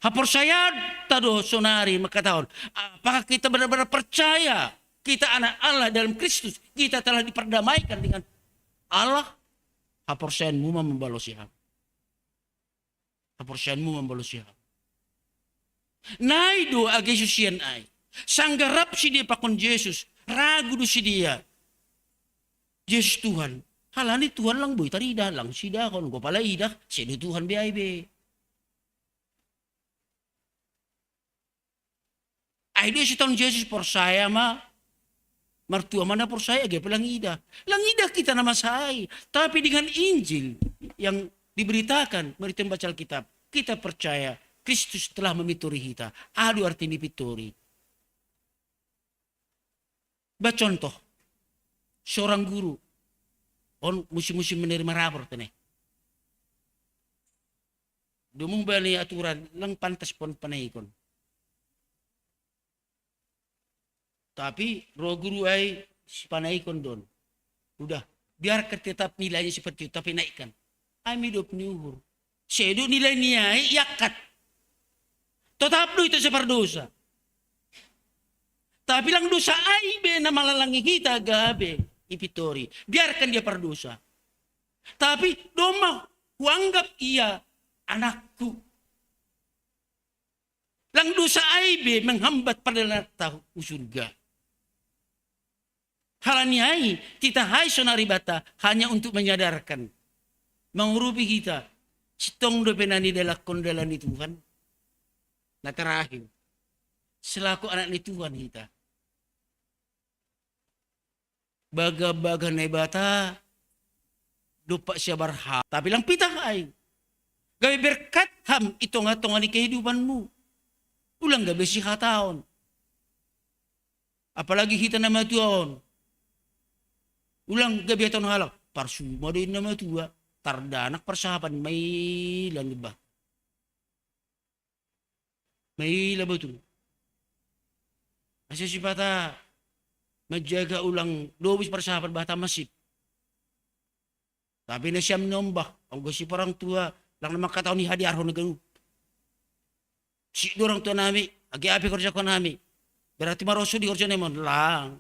S4: Hapor saya tado sonari makataon. Apakah kita benar-benar percaya kita anak Allah dalam Kristus. Kita telah diperdamaikan dengan Allah. Hapor sayanmu membalos siap. Hapor sayanmu membalos siap. Naido agi susian ay. Sanggarap si dia pakon Yesus. Ragu do si dia. Yesus Tuhan. Halani Tuhan lang boy. Tarida lang si dia. Kung ko pala ida. Sino Tuhan biyay be. Ay dia si tahun Yesus por saya ma. Martua mana por saya. Gaya palang ida. Lang ida kita nama say. Tapi dengan Injil. Yang diberitakan. Merita membaca Alkitab. Kita percaya. Kristus telah memituri kita. Adu arti dipitori. Contoh, seorang guru, on musim-musim menerima rapor tene. Dumung bali aturan, lang pantas pon panaikon. Tapi roh guru ay si panaikon don. Udah, biarkan tetap nilainya seperti itu, tapi naikkan. Ay midop ni uhur. Sedo nilai niya ay yakat. Tetap do itu seperdosa. Tapi lang dosa ay be na malalangi kita gabi ipitori. Biarkan dia perdosa. Tapi doma huanggap ia anakku. Lang dosa ay be menghambat pada tahu surga. Halanya ay kita hai sonari bata hanya untuk menyadarkan. Mengurupi kita. Sitong do penani dalak kondalan ni Tuhan. Na terakhir. Selaku anak ni Tuhan kita. Baga-baga na bata dupa siya barha. Tapi lang pitah ay. Gabi berkat ham itong-atong ni kehidupanmu. Ulang gabi si hataon. Apalagi kita nama tuon. Ulang gabi atong halak. Parsuma din nama tua. Tardanak persahapan may lang ba? May laba tu. Asya si bata menjaga ulang dobis persahabat bata masip. Tapi na siyam nombah. Ang si parang tua. Lang naman kataon ni hadi arho na gano'n. Si dorang tua nami. Agi-api kerja ko nami. Berarti maroso di kerja naman. Lang.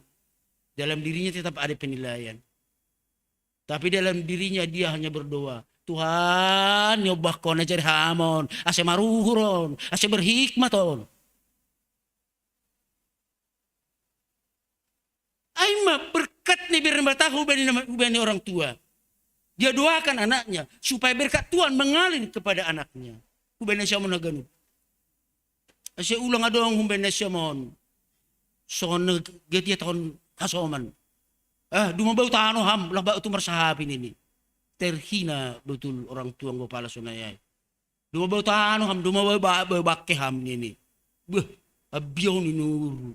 S4: Dalam dirinya tetap ada penilaian. Tapi dalam dirinya dia hanya berdoa. Tuhan nyobah ko na jari hamon. Asa maruhuron. Asa berhikmaton. Ay berkat ni berembatahu bani orang tua. Dia doakan anaknya supaya berkat Tuhan mengalir kepada anaknya. Ubay siya mo na ganun. Kasi ulang adong ubay siya mo. So naggetia tahon hasoman. Dumabaw tano ham lang ba ito marsahapin ini. Terhina betul orang tua ngo pala sunayay. Dumabaw tano ham dumabaw bakke ham ini. Abiyaw ni nuru.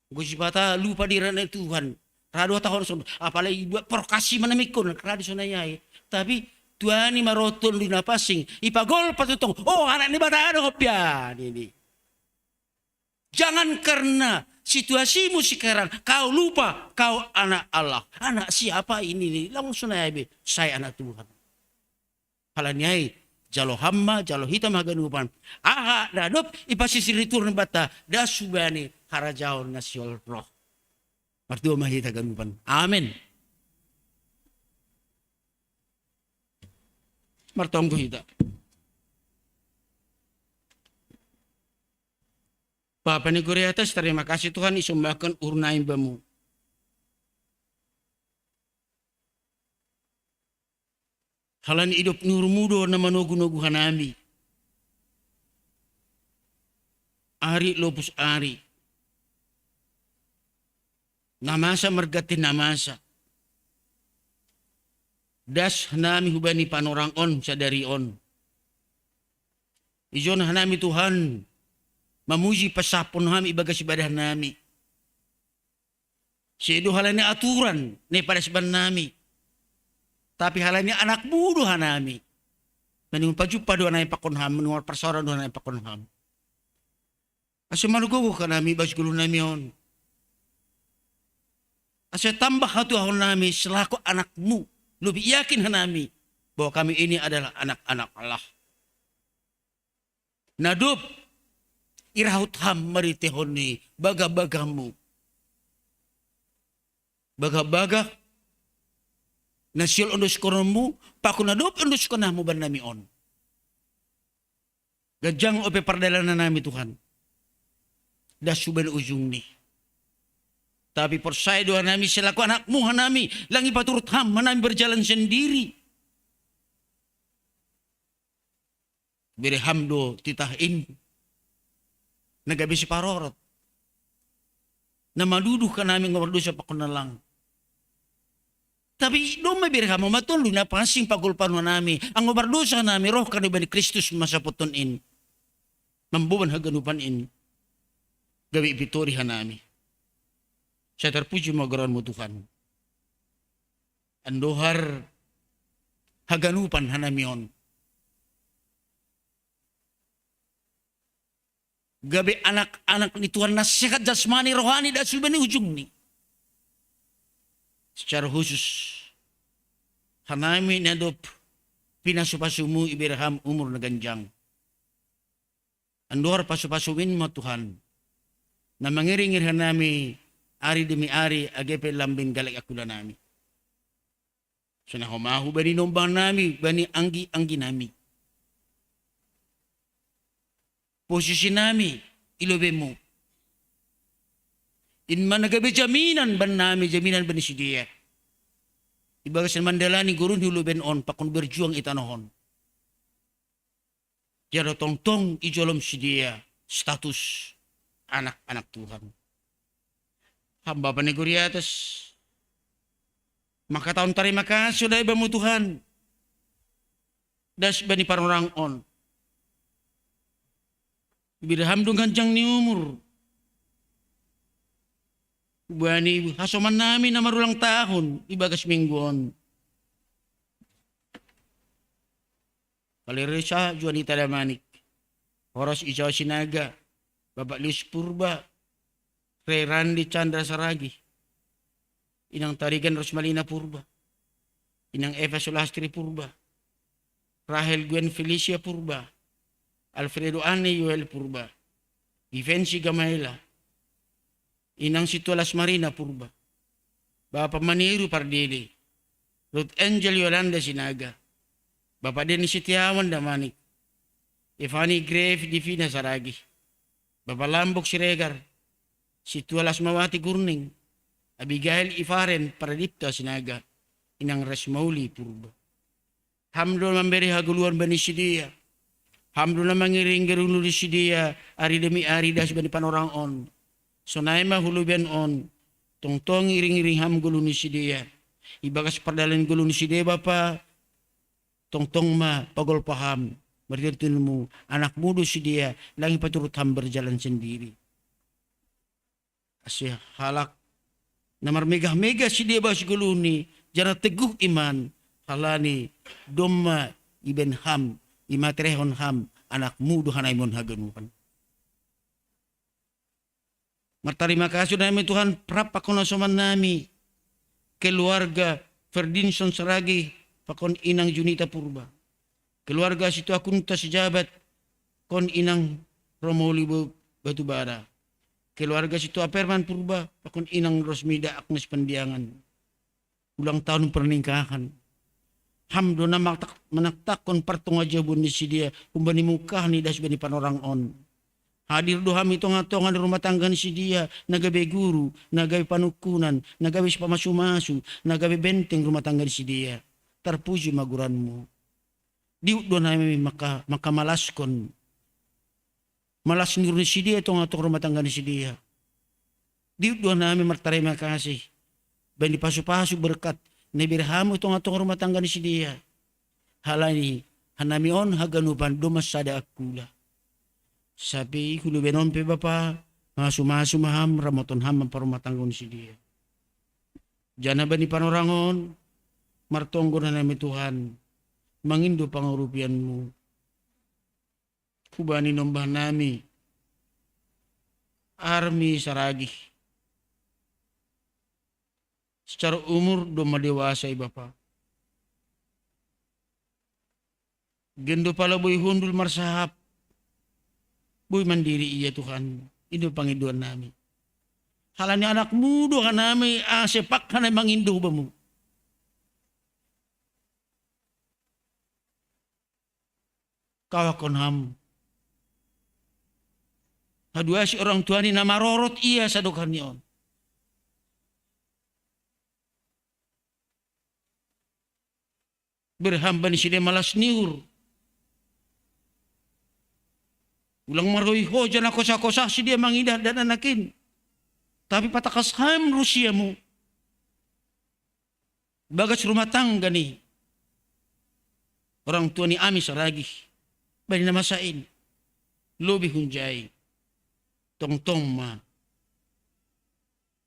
S4: Gusto bata lupa dira na Tuhan. Rado tahun son apalagi prokasi manamikon rado sonayay. Tapi Tuhan ni marotol di napasing ipagol patutong. Oh anak ni bata ano kopya ini. Jangan karena situasimu sekarang kau lupa kau anak Allah. Anak siapa ini nih? Langsung aja saya anak Tuhan. Halanyai jalo hamma jalo hitam haganupan. Aha dadop ipasisi riturn bata dasubani harajaon nasional roh. Martua mahita ganupan. Amin. Martong hita. Bapa ni Guru atas terima kasih Tuhan isumbakan urnain bamu. Halan hidup nur mudo na manogu-nogu hanami. Ari lopus ari. Namasa mergati namasa. Das hanami hubani panorang on sadari on. Ijon hanami Tuhan. Mamuji pasapon nami ibagas ibadah nami. Seidu halani aturan ne pada seban nami. Tapi halani anak budu hanami. Meningun pajupa doa nai pakon ham, meningun persoalan doa nai pakon ham. Asa manugogo ka nami bas gulu nami on. Asa tambah hatu ahon nami selaku anakmu. Lebih yakin hanami bahwa kami ini adalah anak-anak Allah. Nadub irahut ham maritehoni baga-bagamu. Baga-baga nasil ondus konomu pakunadop ondus konamu ban nami on. Gajang ope pardalanan nami Tuhan. Dasuban ujung ni. Tapi persaya doa nami selaku anakmu hanami langi paturut ham hanami berjalan sendiri. Beri hamdo titahin. Nagabisi parorot. Na maduduh ka namin ng dosa pakunalang. Tapi doon may birha mo matuloy na pasing pagulpan mo nami. Ang obardosa nami roh ka ni Kristus masaputon in. Mambuban haganupan in. Gawi pitorihan nami. Saya terpuji magaran mo Tuhan. Andohar haganupan hanamion. Gabi anak-anak ni Tuhan na sehat jasmani rohani dan subani ujung ni. Secara khusus hanami nadop pinasupasumu ibirham umur na ganjang. Andohar pasupasumin mo Tuhan na mangiringir hanami ari demi ari agepe lambing galak akula nami. Sunahumahu bani nombang nami bani anggi-anggi nami. Posisi nami ilobe mo. Inman nagabi jaminan ban nami jaminan bani si dia. Ibagasan mandalani gurun hiluben on pakon berjuang itanohon. Jaro tong-tong ijolom si dia status anak-anak Tuhan. Hamba paniguri atas. Maka tahun terima kasih sudah ibamu Tuhan. Das bani parorang on. Birham dung ganjang ni umur. Bani hasoman namin na marulang tahun. Ibagas mingguan. Kalirisa Juanita Damanik. Horos Ijaw Sinaga. Babak Lius Purba. Ray Randy Chandra Saragi. Inang Tarigan Rosmalina Purba. Inang Eva Sulastri Purba. Rahel Gwen Felicia Purba. Alfredo Ane Yoel Purba. Vivenci Gamaela. Inang Situlas Marina Purba. Bapak Maniru Pardili. Ruth Angel Yolanda Sinaga. Bapak Denny Sitiawan Damanik. Evani Grave Divina Saragi. Bapak Lambok Siregar. Situlas Mawati Gurning. Abigail Ifaren Paradipta Sinaga. Inang Resmauli Purba. Hamdul memberi haguluan bani sidia. Hamdul mangiring gerulu di sidia. Ari demi ari das bani panorang on. Sonaima huluben on. Tong-tong iring-iring ham gulu ni sidia. Ibagas perdalan gulu ni sidia bapa. Tong-tong ma pagol paham. Berjatuh mu anak muda sidia. Langi paturut ham berjalan sendiri. Asyik halak. Namar megah-megah sidia bas gulu ni. Jana teguh iman. Halani domma iben ham. Imatrehon ham. Anak muda hanaimon haganupan. Terima kasih namin Tuhan, pakon nasoman nami, keluarga Ferdinson Saragi, pakon inang Junita Purba. Keluarga situ akunta sejabat, kon inang Romoli Batubara. Keluarga situ Aperman Purba, pakon inang Rosmida Agnes Pandiangan. Ulang tahun pernikahan. Hamdo na manaktakon partong aja bundi si dia, kumbani mukah ni das bani panorang on. Hadir doham itu ngatongan rumah tangga ni si dia, nagabe guru, nagabe panukunan, nagabe pamasu-masu, nagabe benteng rumah tangga ni si dia. Terpuji maguranmu. Diut doon namin maka malaskon. Malas niro ni si dia itong atong rumah tangga ni si dia. Diut doon namin martarima kasih. Bani pasu-pasu berkat, nabirhamo itong atong rumah tangga ni si dia. Halani, hanamion haganupan dumas sada akula. Sabi, hulubenon pe bapa, masumaham, ramoton ham parumatanggon si dia. Jana ba ni panorangon, martonggo na namin Tuhan, mangindo pangurupian mo. Kubani nombah nami, Army Saragi. Secara umur dumadewasa bapa. Gendo pala boy hundul marsahap. Boy mandiri iya Tuhan. Itu panginduan namin. Halanya anak mudo ka namin, sepak ka na mangindu ba mo? Kawakon ham. Hadua si orang tua ni na marorot iya sa dukan niyon. Berhamba ni sila malas niur. Ulang maroy ho, dyan ako sa si dia mangidah dan anakin. Tapi patakas ham Rusia mo. Bagas rumah tangga ni. Orang tua ni Ami Saragi. Bani namasain. Lobi hunjay. Tong-tong ma.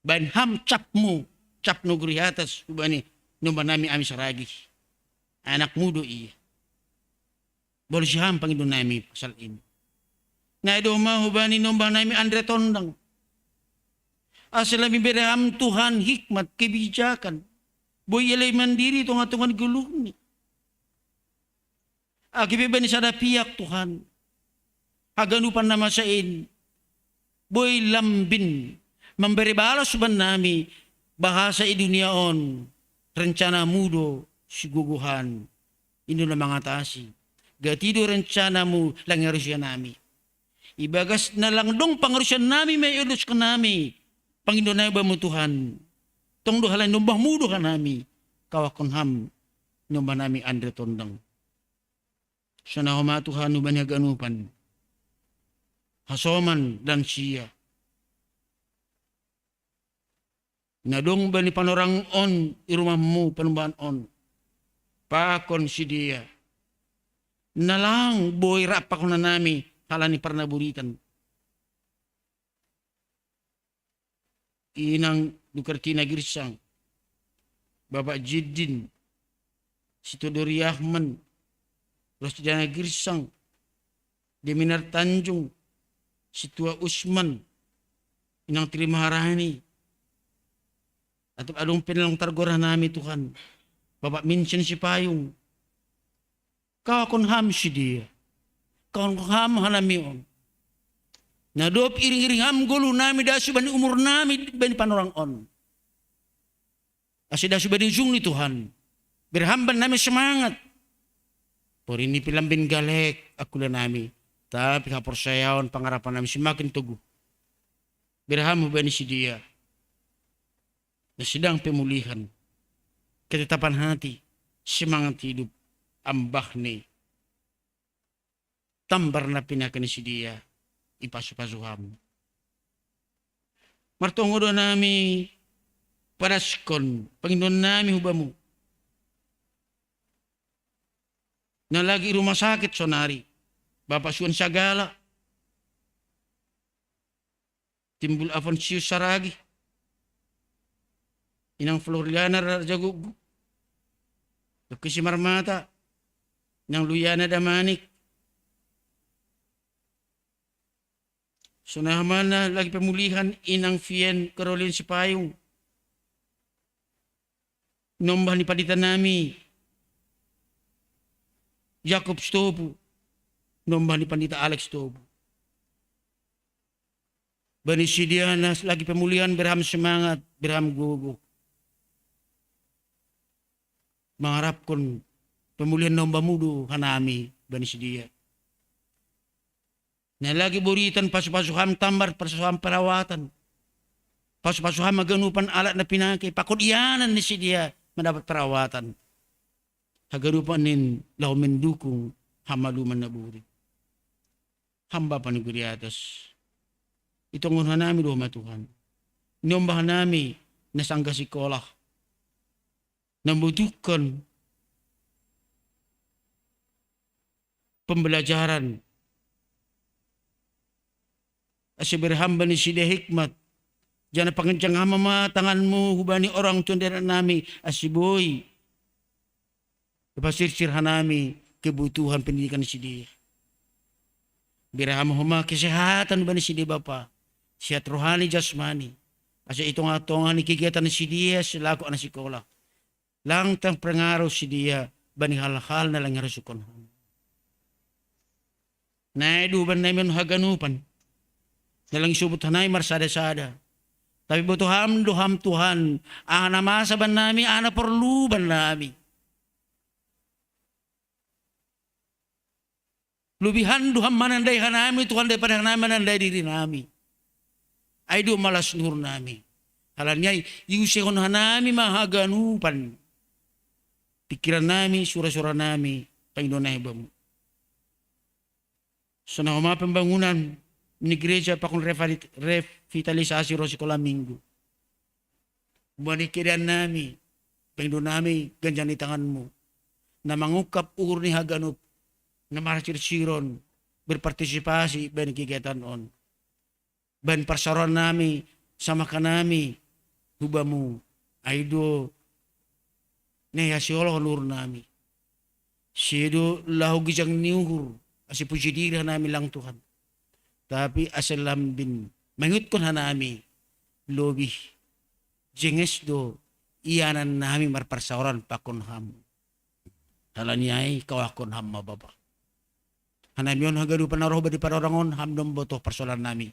S4: Bani ham cap mo. Cap no gurihatas. Bani numanami Ami Saragi. Anak mudo iya. Baru siyam Panginoon namin pasal ini. Nga do mahubani nombang namin Andre Tondang. Asal kami beraham Tuhan hikmat kebijakan. Boy ilay mandiri tunga-tungan gulong ni. Akibiba ni sada piyak Tuhan. Haganupan na masain. Boy lambin. Memberi balas ban nami. Bahasa i duniaon. Rencana mudo. Siguguhan. Ino na mga tasi. Gatido rencana mo lang harusya nami. Ibagas na lang dong pangarusyan nami may ulos ka nami. Panginoon na ba mo Tuhan? Tong dohalan numbah mudo ka nami. Kawakon ham. Numbah nami Andre Tondang. Sana huma Tuhan numbah niya ganupan. Hasoman dan siya. Nadong ba ni panorang on. Irumah mo panumbahan on. Pakon si dia. Nalang boy rapak na nami. Kala ni parnaburitan. Inang Dukartina Girsang. Bapak Jiddin. Situdori Ahman. Rosjana Girsang. Deminar Tanjung. Situa Usman. Inang Trimaharani. At along pinalang targora nami Tuhan. Bapak Minchen si Payung. Kakon ham si dia. Kakon ham hanamion. Nadop iring-iring ham gulu nami dasu bani umur nami bani panorang on. Asi dasu bani jung ni Tuhan. Berhamban nami semangat. Por ini pilambin galek akula nami. Tapi kaporsayawan pangarapan nami semakin teguh. Berhamu bani si dia. Na sedang pemulihan. Ketetapan hati. Semangat hidup. Ambah ni. Tambar na pinakan si dia. Ipasu-pasuham. Martungo doon nami. Paraskon. Panginoon nami hubamu. Na lagi rumah sakit sonari. Bapak Suan Sagala. Timbul Afonsius Saragi. Inang Floriana Rajagugu. Dokisi Marmata. Inang Luyana Damanik. Sunahman na lagi pemulihan inang Fien Caroline Sipayong. Nombah ni palitan nami. Jacob Stobo. Nombah ni pandita Alex Stobo. Bani Sidiana lagi pemulihan berham semangat, berham gugu. Mengharap kon pemulihan nombah mudu hanami bani Sidia. Na lagi buritan pasu-pasuham tambar pasuham perawatan. Pasu-pasuham maganupan alat na pinaki. Pakudianan ni Sidia mendapat perawatan. Hagarupan nin lau mendukung hamaluman na buri. Hamba paniguri atas. Itong unhan namin doon Tuhan. Inombahan namin na sangga sikolah. Nambutukan pembelajaran. Asya berhamba ni Sida Hikmat. Jangan pangencang hama tanganmu hubani orang conderan nami asiboy. Kepasir-sir hanami kebutuhan pendidikan Sida. Biraham huma kesehatan bani Sida Bapa. Sehat rohani jasmani. Asya itong atongan ni kegiatan si dia selaku anak sekolah. Langtang pengaruh si dia bani hal-hal na lang harusukon. Naidu ban namin haganupan. Nalang isubot hanay marsada-sada. Tapi butuh ham Tuhan. Ana masa ban nami, ana perlu ban nami. Lubihan duham manandai hanami Tuhan daripada hanami manandai diri nami. Ay do malas nur nami. Halannya yusihon hanami mahaganupan. Pikiran nami, surah-surah nami, Panginoon na ibamu. Sa nakama pembangunan ni gereja pakong revitalisasi Rosikola Minggu. Banikiran nami, Panginoon nami, ganyan ni tanganmu. Na mangukap ukur ni haganup, na marasir-siron, berpartisipasi, bani kegiatan on. Ban parsaron nami, sama ka nami, hubamu, aido, neya si Allah nur nami. Sido lahu gijang niuhur, asi puji diri nami lang Tuhan. Tapi asalam bin, mangut kon hanami, lobi, jenges do, iyanan nami marparsaron pakon ham. Halanyay kawakon ham mababa. Hanami yon hagadupan na roh di pararangon, ham dom botoh parsolan nami.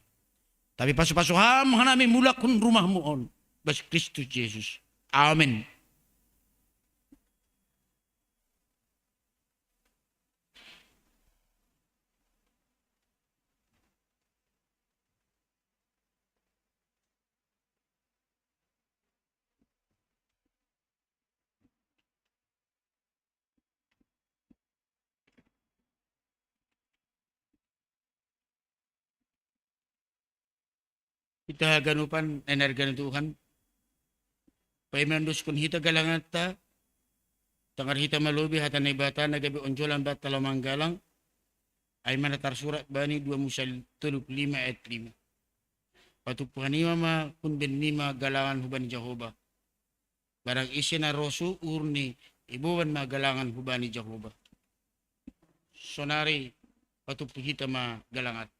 S4: Tapi pasu-pasuham hanami mula kun rumahmu on. Bas Kristus Yesus. Amin. Kita ganupan energi Tuhan. Paimandos kun hita galangat ta. Tangar hita malubi hata na ibata nagabi onjolan bat talamang galang. Ay manatar surat bani 2 Musa 35 ayat 5. Patupuhanima ma kun benima galangan hubani Jehovah. Barang isi na rosu urni ibuwan ma galangan hubani Jehovah. Sonari patupuhita ma galangat.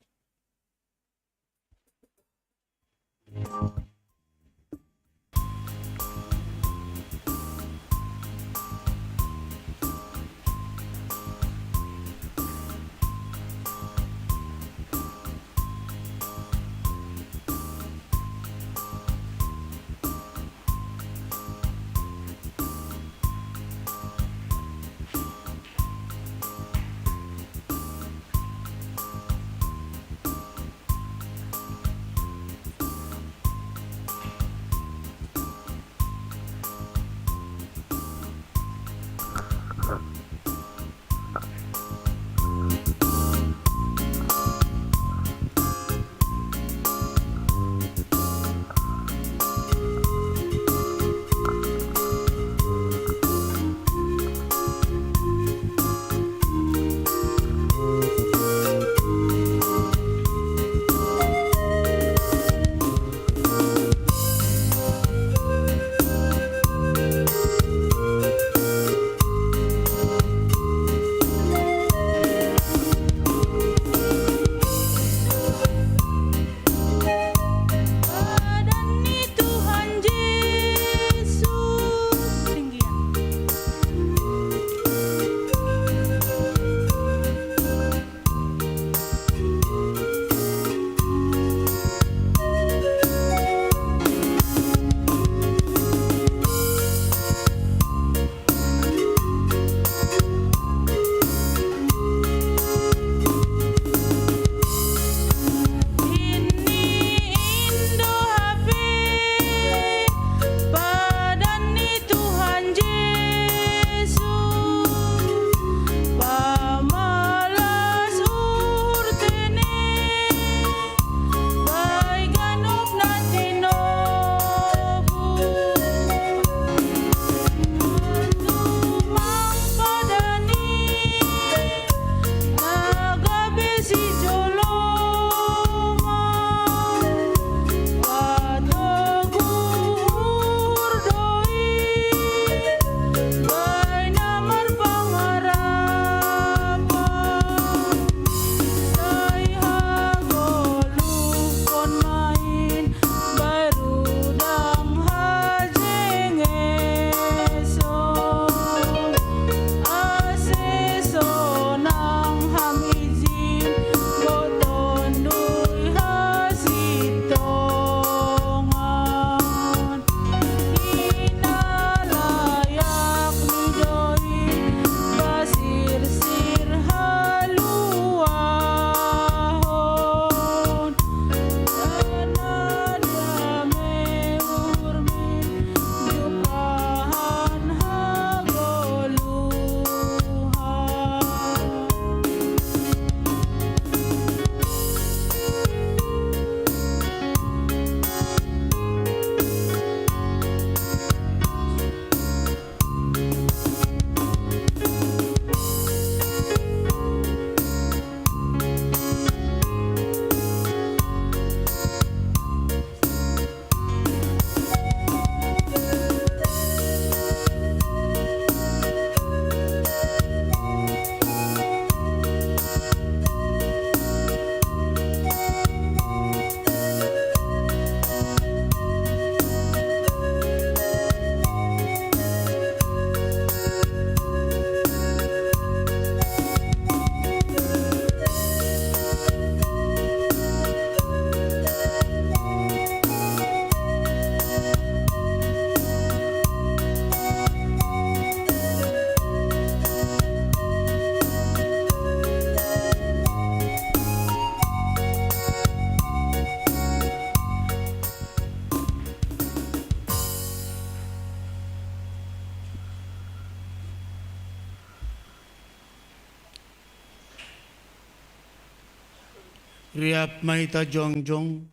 S4: Kriap mahita jongjong.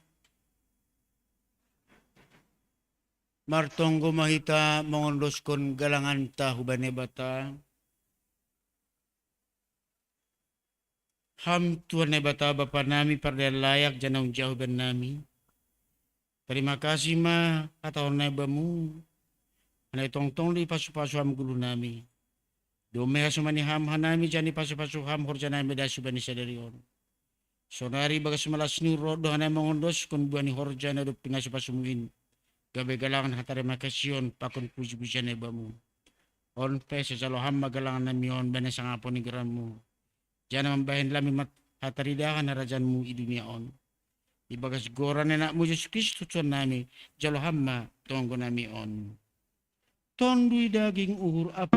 S4: Martonggo mahita mongondoskon galangan ta hubane bata. Ham Tuhan bata bapa nami pada layak janang jauh ben nami. Terima kasih ma kataon na bamu. Anay tongtong di pasu-pasu ham gulu nami. Dome hasumani ham hanami jani pasu-pasu ham horjanami dasubani sadarion. Sonari bagas malas nuro dohanay mongondos kun buani horjana do pingasupasumuin. Gabe galangan hatare makasyon pakon puji-pujian na bamu. On pe sesaloham magalangan namion bana sangapon ni geramu. Jangan membahin lami mat hataridahan na rajanmu i dunia on. Ibagas goran na mo Yesus Kristus Tuhan nami, jalo hamma tonggo nami on. Tondui daging uhur apa.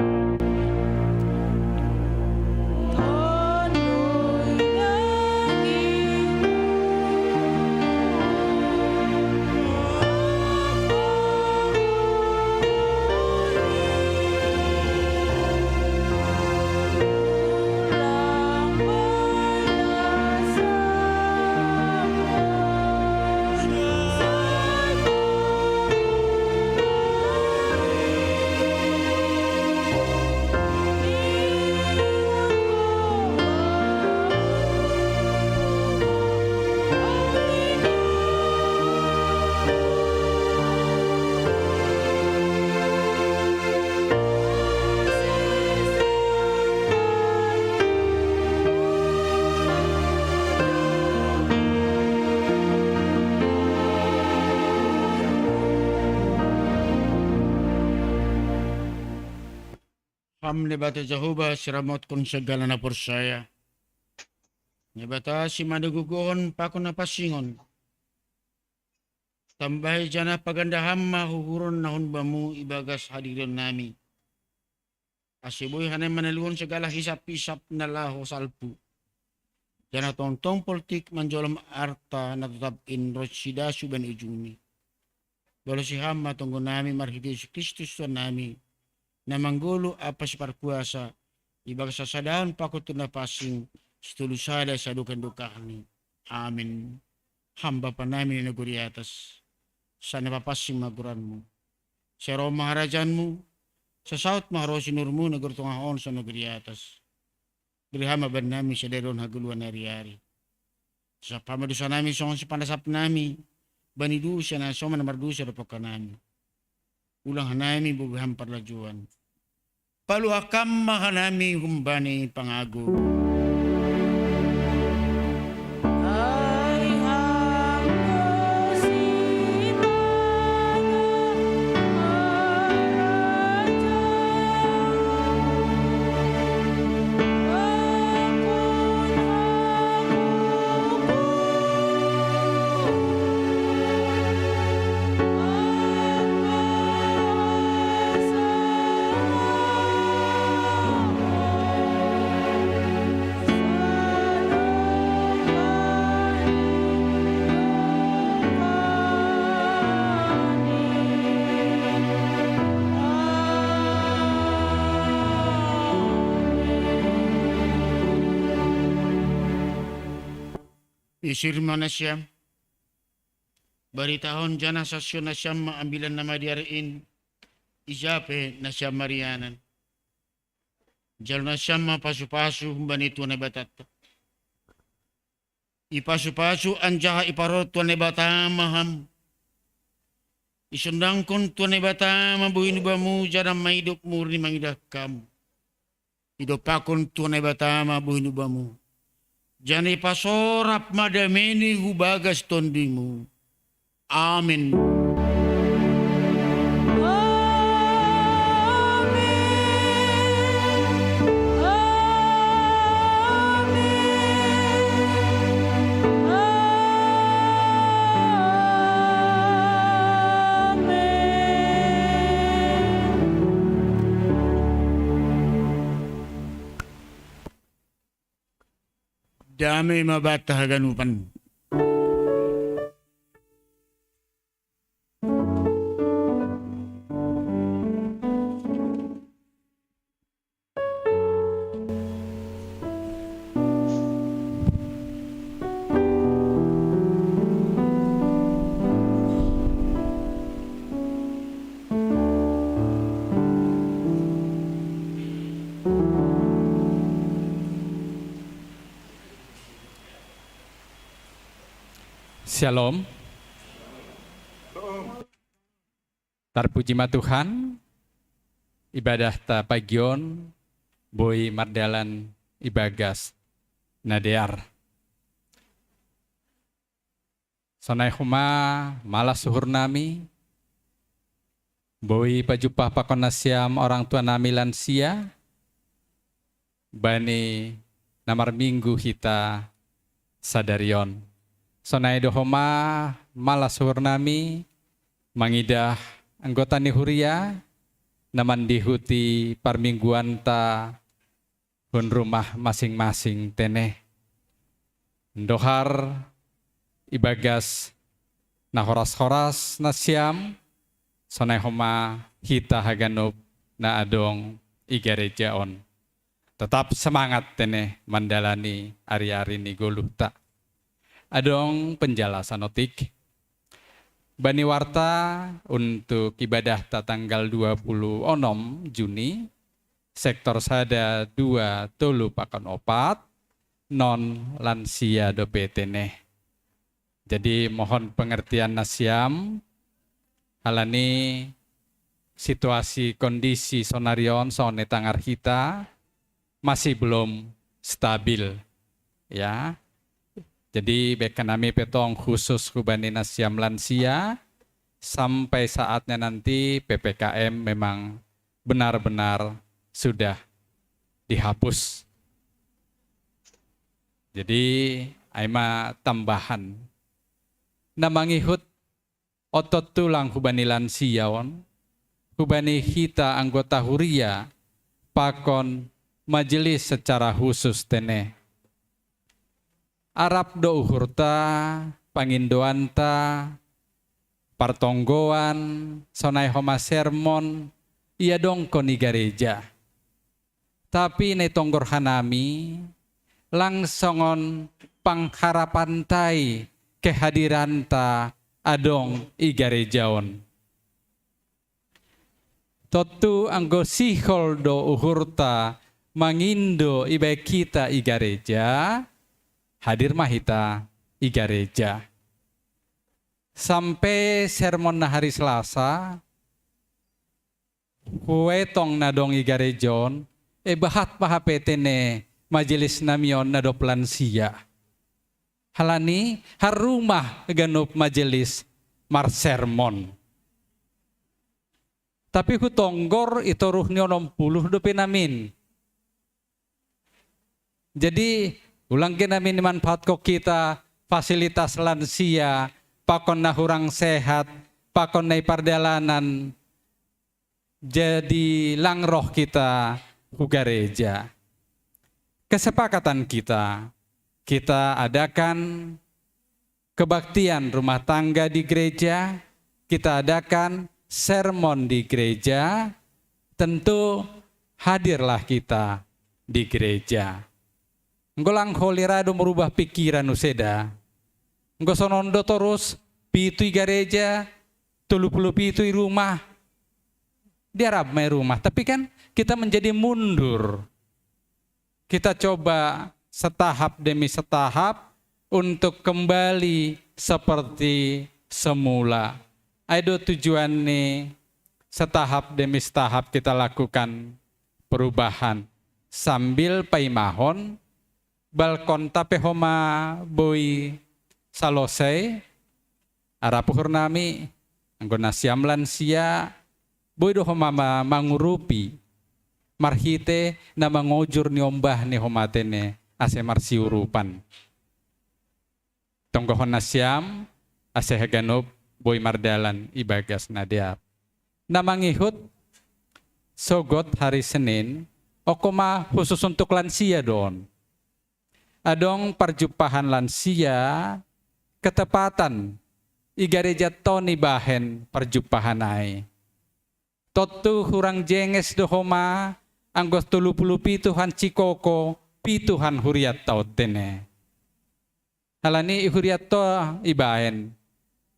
S4: Ham ni bata Jehovah siramot kon segala na persaya. Ni bata si madugugon pakon na pasingon. Tambahay jana paganda hamma huhuron na hunbamu ibagas hadiron nami. Asiboy hanay manaluon segala hisap-hisap na laho salpu. Jana tongtong politik manjolam arta na tatapin rotsida suban ujuni. Balo si hamma tunggu nami marhidi si Kristus Tuhan nami. Na manggulo apa si parpuasa, ibagas sa sadahan pakot na pasing stulusada sa dukan-dukahani. Amen. Hamba pa namin na naguri atas sa napapasing maguran mo. Sa Roma maharajan mo, sa South maharosinur mo nagurtungahon sa naguri atas. Dirihama ba namin sa deron haguluan na riyari. Sa pamadusa namin sa si panasap namin, banidu siya na soma na mardusa na pagka namin. Ulang hanami bubuhan parlajuan. Paluhakam mahanami humbani pangago. Isirma na siya. Baritahon dyan sa sasyon na siya maambilan na madiariin. Isape na siya marianan. Diyan na siya mapasu-pasu banito na batat. Ipasu-pasu anjaha iparot tuan na batamaham. Isundang kon tuan na batama buhin ba mo dyan ang maidop mo rin mangidak kam. Idopakon tuan na batama buhin ba mo. Jani pasorap madameni hubagas tondimu. Amin. Dami mabata haganupan.
S5: Shalom. Terpuji ma Tuhan, ibadah ta pagion, boy mardalan ibagas nadear. Sonai huma malas suhur nami, boy pajupah pakon nasyam orang tua nami lansia, bani namar minggu kita sadarion. Sonai dohoma malas suhur nami, mangidah anggota ni huria, naman dihuti parmingguan ta hun rumah masing-masing teneh. Ndohar ibagas na horas-horas na siam, sonai homa hita haganup na adong igarejaon. Tetap semangat teneh mandalani ari-ari ni goluhta. Adong penjelasan otik. Bani warta untuk ibadah ta tanggal 26 Juni, sektor sada 2 tolu pakon opat, non lansia dope teneh. Jadi mohon pengertian nasiam, halani situasi kondisi sonarion sone tangar kita masih belum stabil, ya. Jadi bekanami petong khusus kubani nasiam lansia, sampai saatnya nanti PPKM memang benar-benar sudah dihapus. Jadi aima tambahan, namangihut otot tulang kubani lansiaon, kubani kita anggota huria, pakon majelis secara khusus teneh. Arab do uhurta, pangindoanta, partonggoan, sonai homa sermon, iya dong koni gareja. Tapi ne tonggor hanami, langsongon pangharapantai kehadiranta adong i garejaon. Totu anggo sihol do uhurta, mangindo ibai kita i gareja, hadir mahita i gareja. Sampai sermon na hari Selasa, huetong nadong i garejon, bahat pahapetene majelis namion nadop lansia. Halani harumah ganup majelis mar sermon. Tapi hutonggor itu ruhnyo 60 dope namin. Jadi ulang namin manfaat kok kita fasilitas lansia, pakon na hurang sehat, pakon na pardalanan, jadi langroh kita ku gereja. Kesepakatan kita adakan kebaktian rumah tangga di gereja, kita adakan sermon di gereja, tentu hadirlah kita di gereja. Nggolang holirado merubah pikiran useda. Nggo sonondo terus pitu i gereja, 30 pitu i rumah. Diarab mai rumah, tapi kan kita menjadi mundur. Kita coba setahap demi setahap untuk kembali seperti semula. Ada tujuan nih, setahap demi setahap kita lakukan perubahan sambil paimahon balkon tape homa boy salosai arapuhur nami anggona siam lansia boy do homa mangurupi marhite na mangojur ni ombah ni homatene ase marsiurupan tonggohon nasiam ase haganop boy mardalan ibagas nadeap namangihut sogot hari Senin okoma khusus untuk lansia don. Adong perjumpahan lansia ketepatan i gereja toni bahen perjumpahan ai. Totu hurang jenges dohoma anggos 30 pituhan cikoko pituhan huriat taut tene. Halani huriat to ibahen.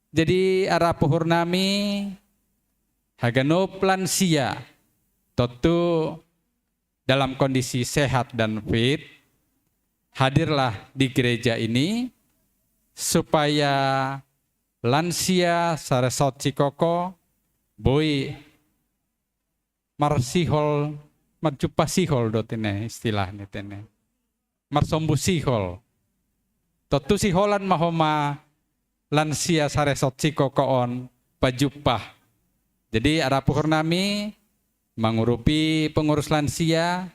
S5: Jadi arapuhur nami haganop lansia totu dalam kondisi sehat dan fit. Hadirlah di gereja ini supaya lansia saresot cikoko boy marsihol marjupa sihol dotine istilah tene marsombu sihol totu siholan mahoma lansia saresot cikoko on pajupah. Jadi ada puhur nami mengurupi pengurus lansia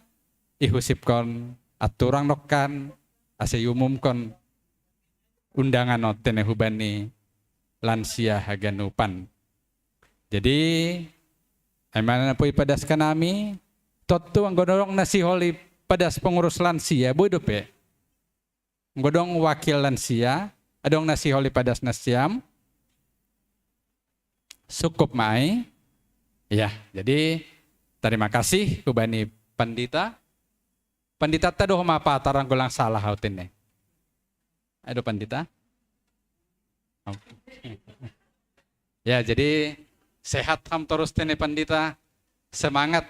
S5: ihusipkon aturang nokan ase umumkon undangan notene hubani lansia haganupan. Jadi emana poi padas kanami totu anggodong nasi holi padas pengurus lansia bodope. Nggodong wakil lansia adong nasi holi padas nasiam. Cukup mai. Ya, jadi terima kasih hubani pandita. Pandita taduh apa tarang gulang salah hautine. Aduh pandita. Ya, jadi sehat ham terus tene pandita. Semangat.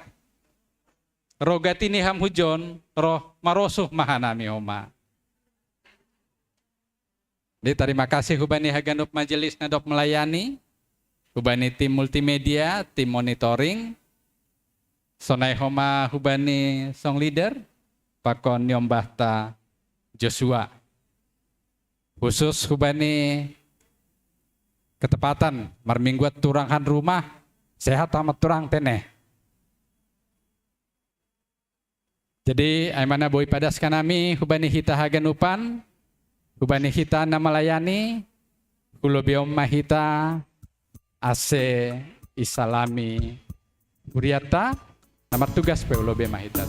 S5: Rogatini ham hujon, roh marosuh mahanami oma. Jadi terima kasih hubani hagandup majelis nadok melayani. Hubani tim multimedia, tim monitoring, sonai homa hubani song leader, pakon nyombahta Joshua. Khusus hubani ketepatan marmingguat turanghan rumah, sehat amat turang teneh. Jadi aimana boi padas kanami hubani hita haganupan, hubani hita namalayani, ulobiom mahita, ase isalami Uriata, nomor tugas pe ulobe mahita.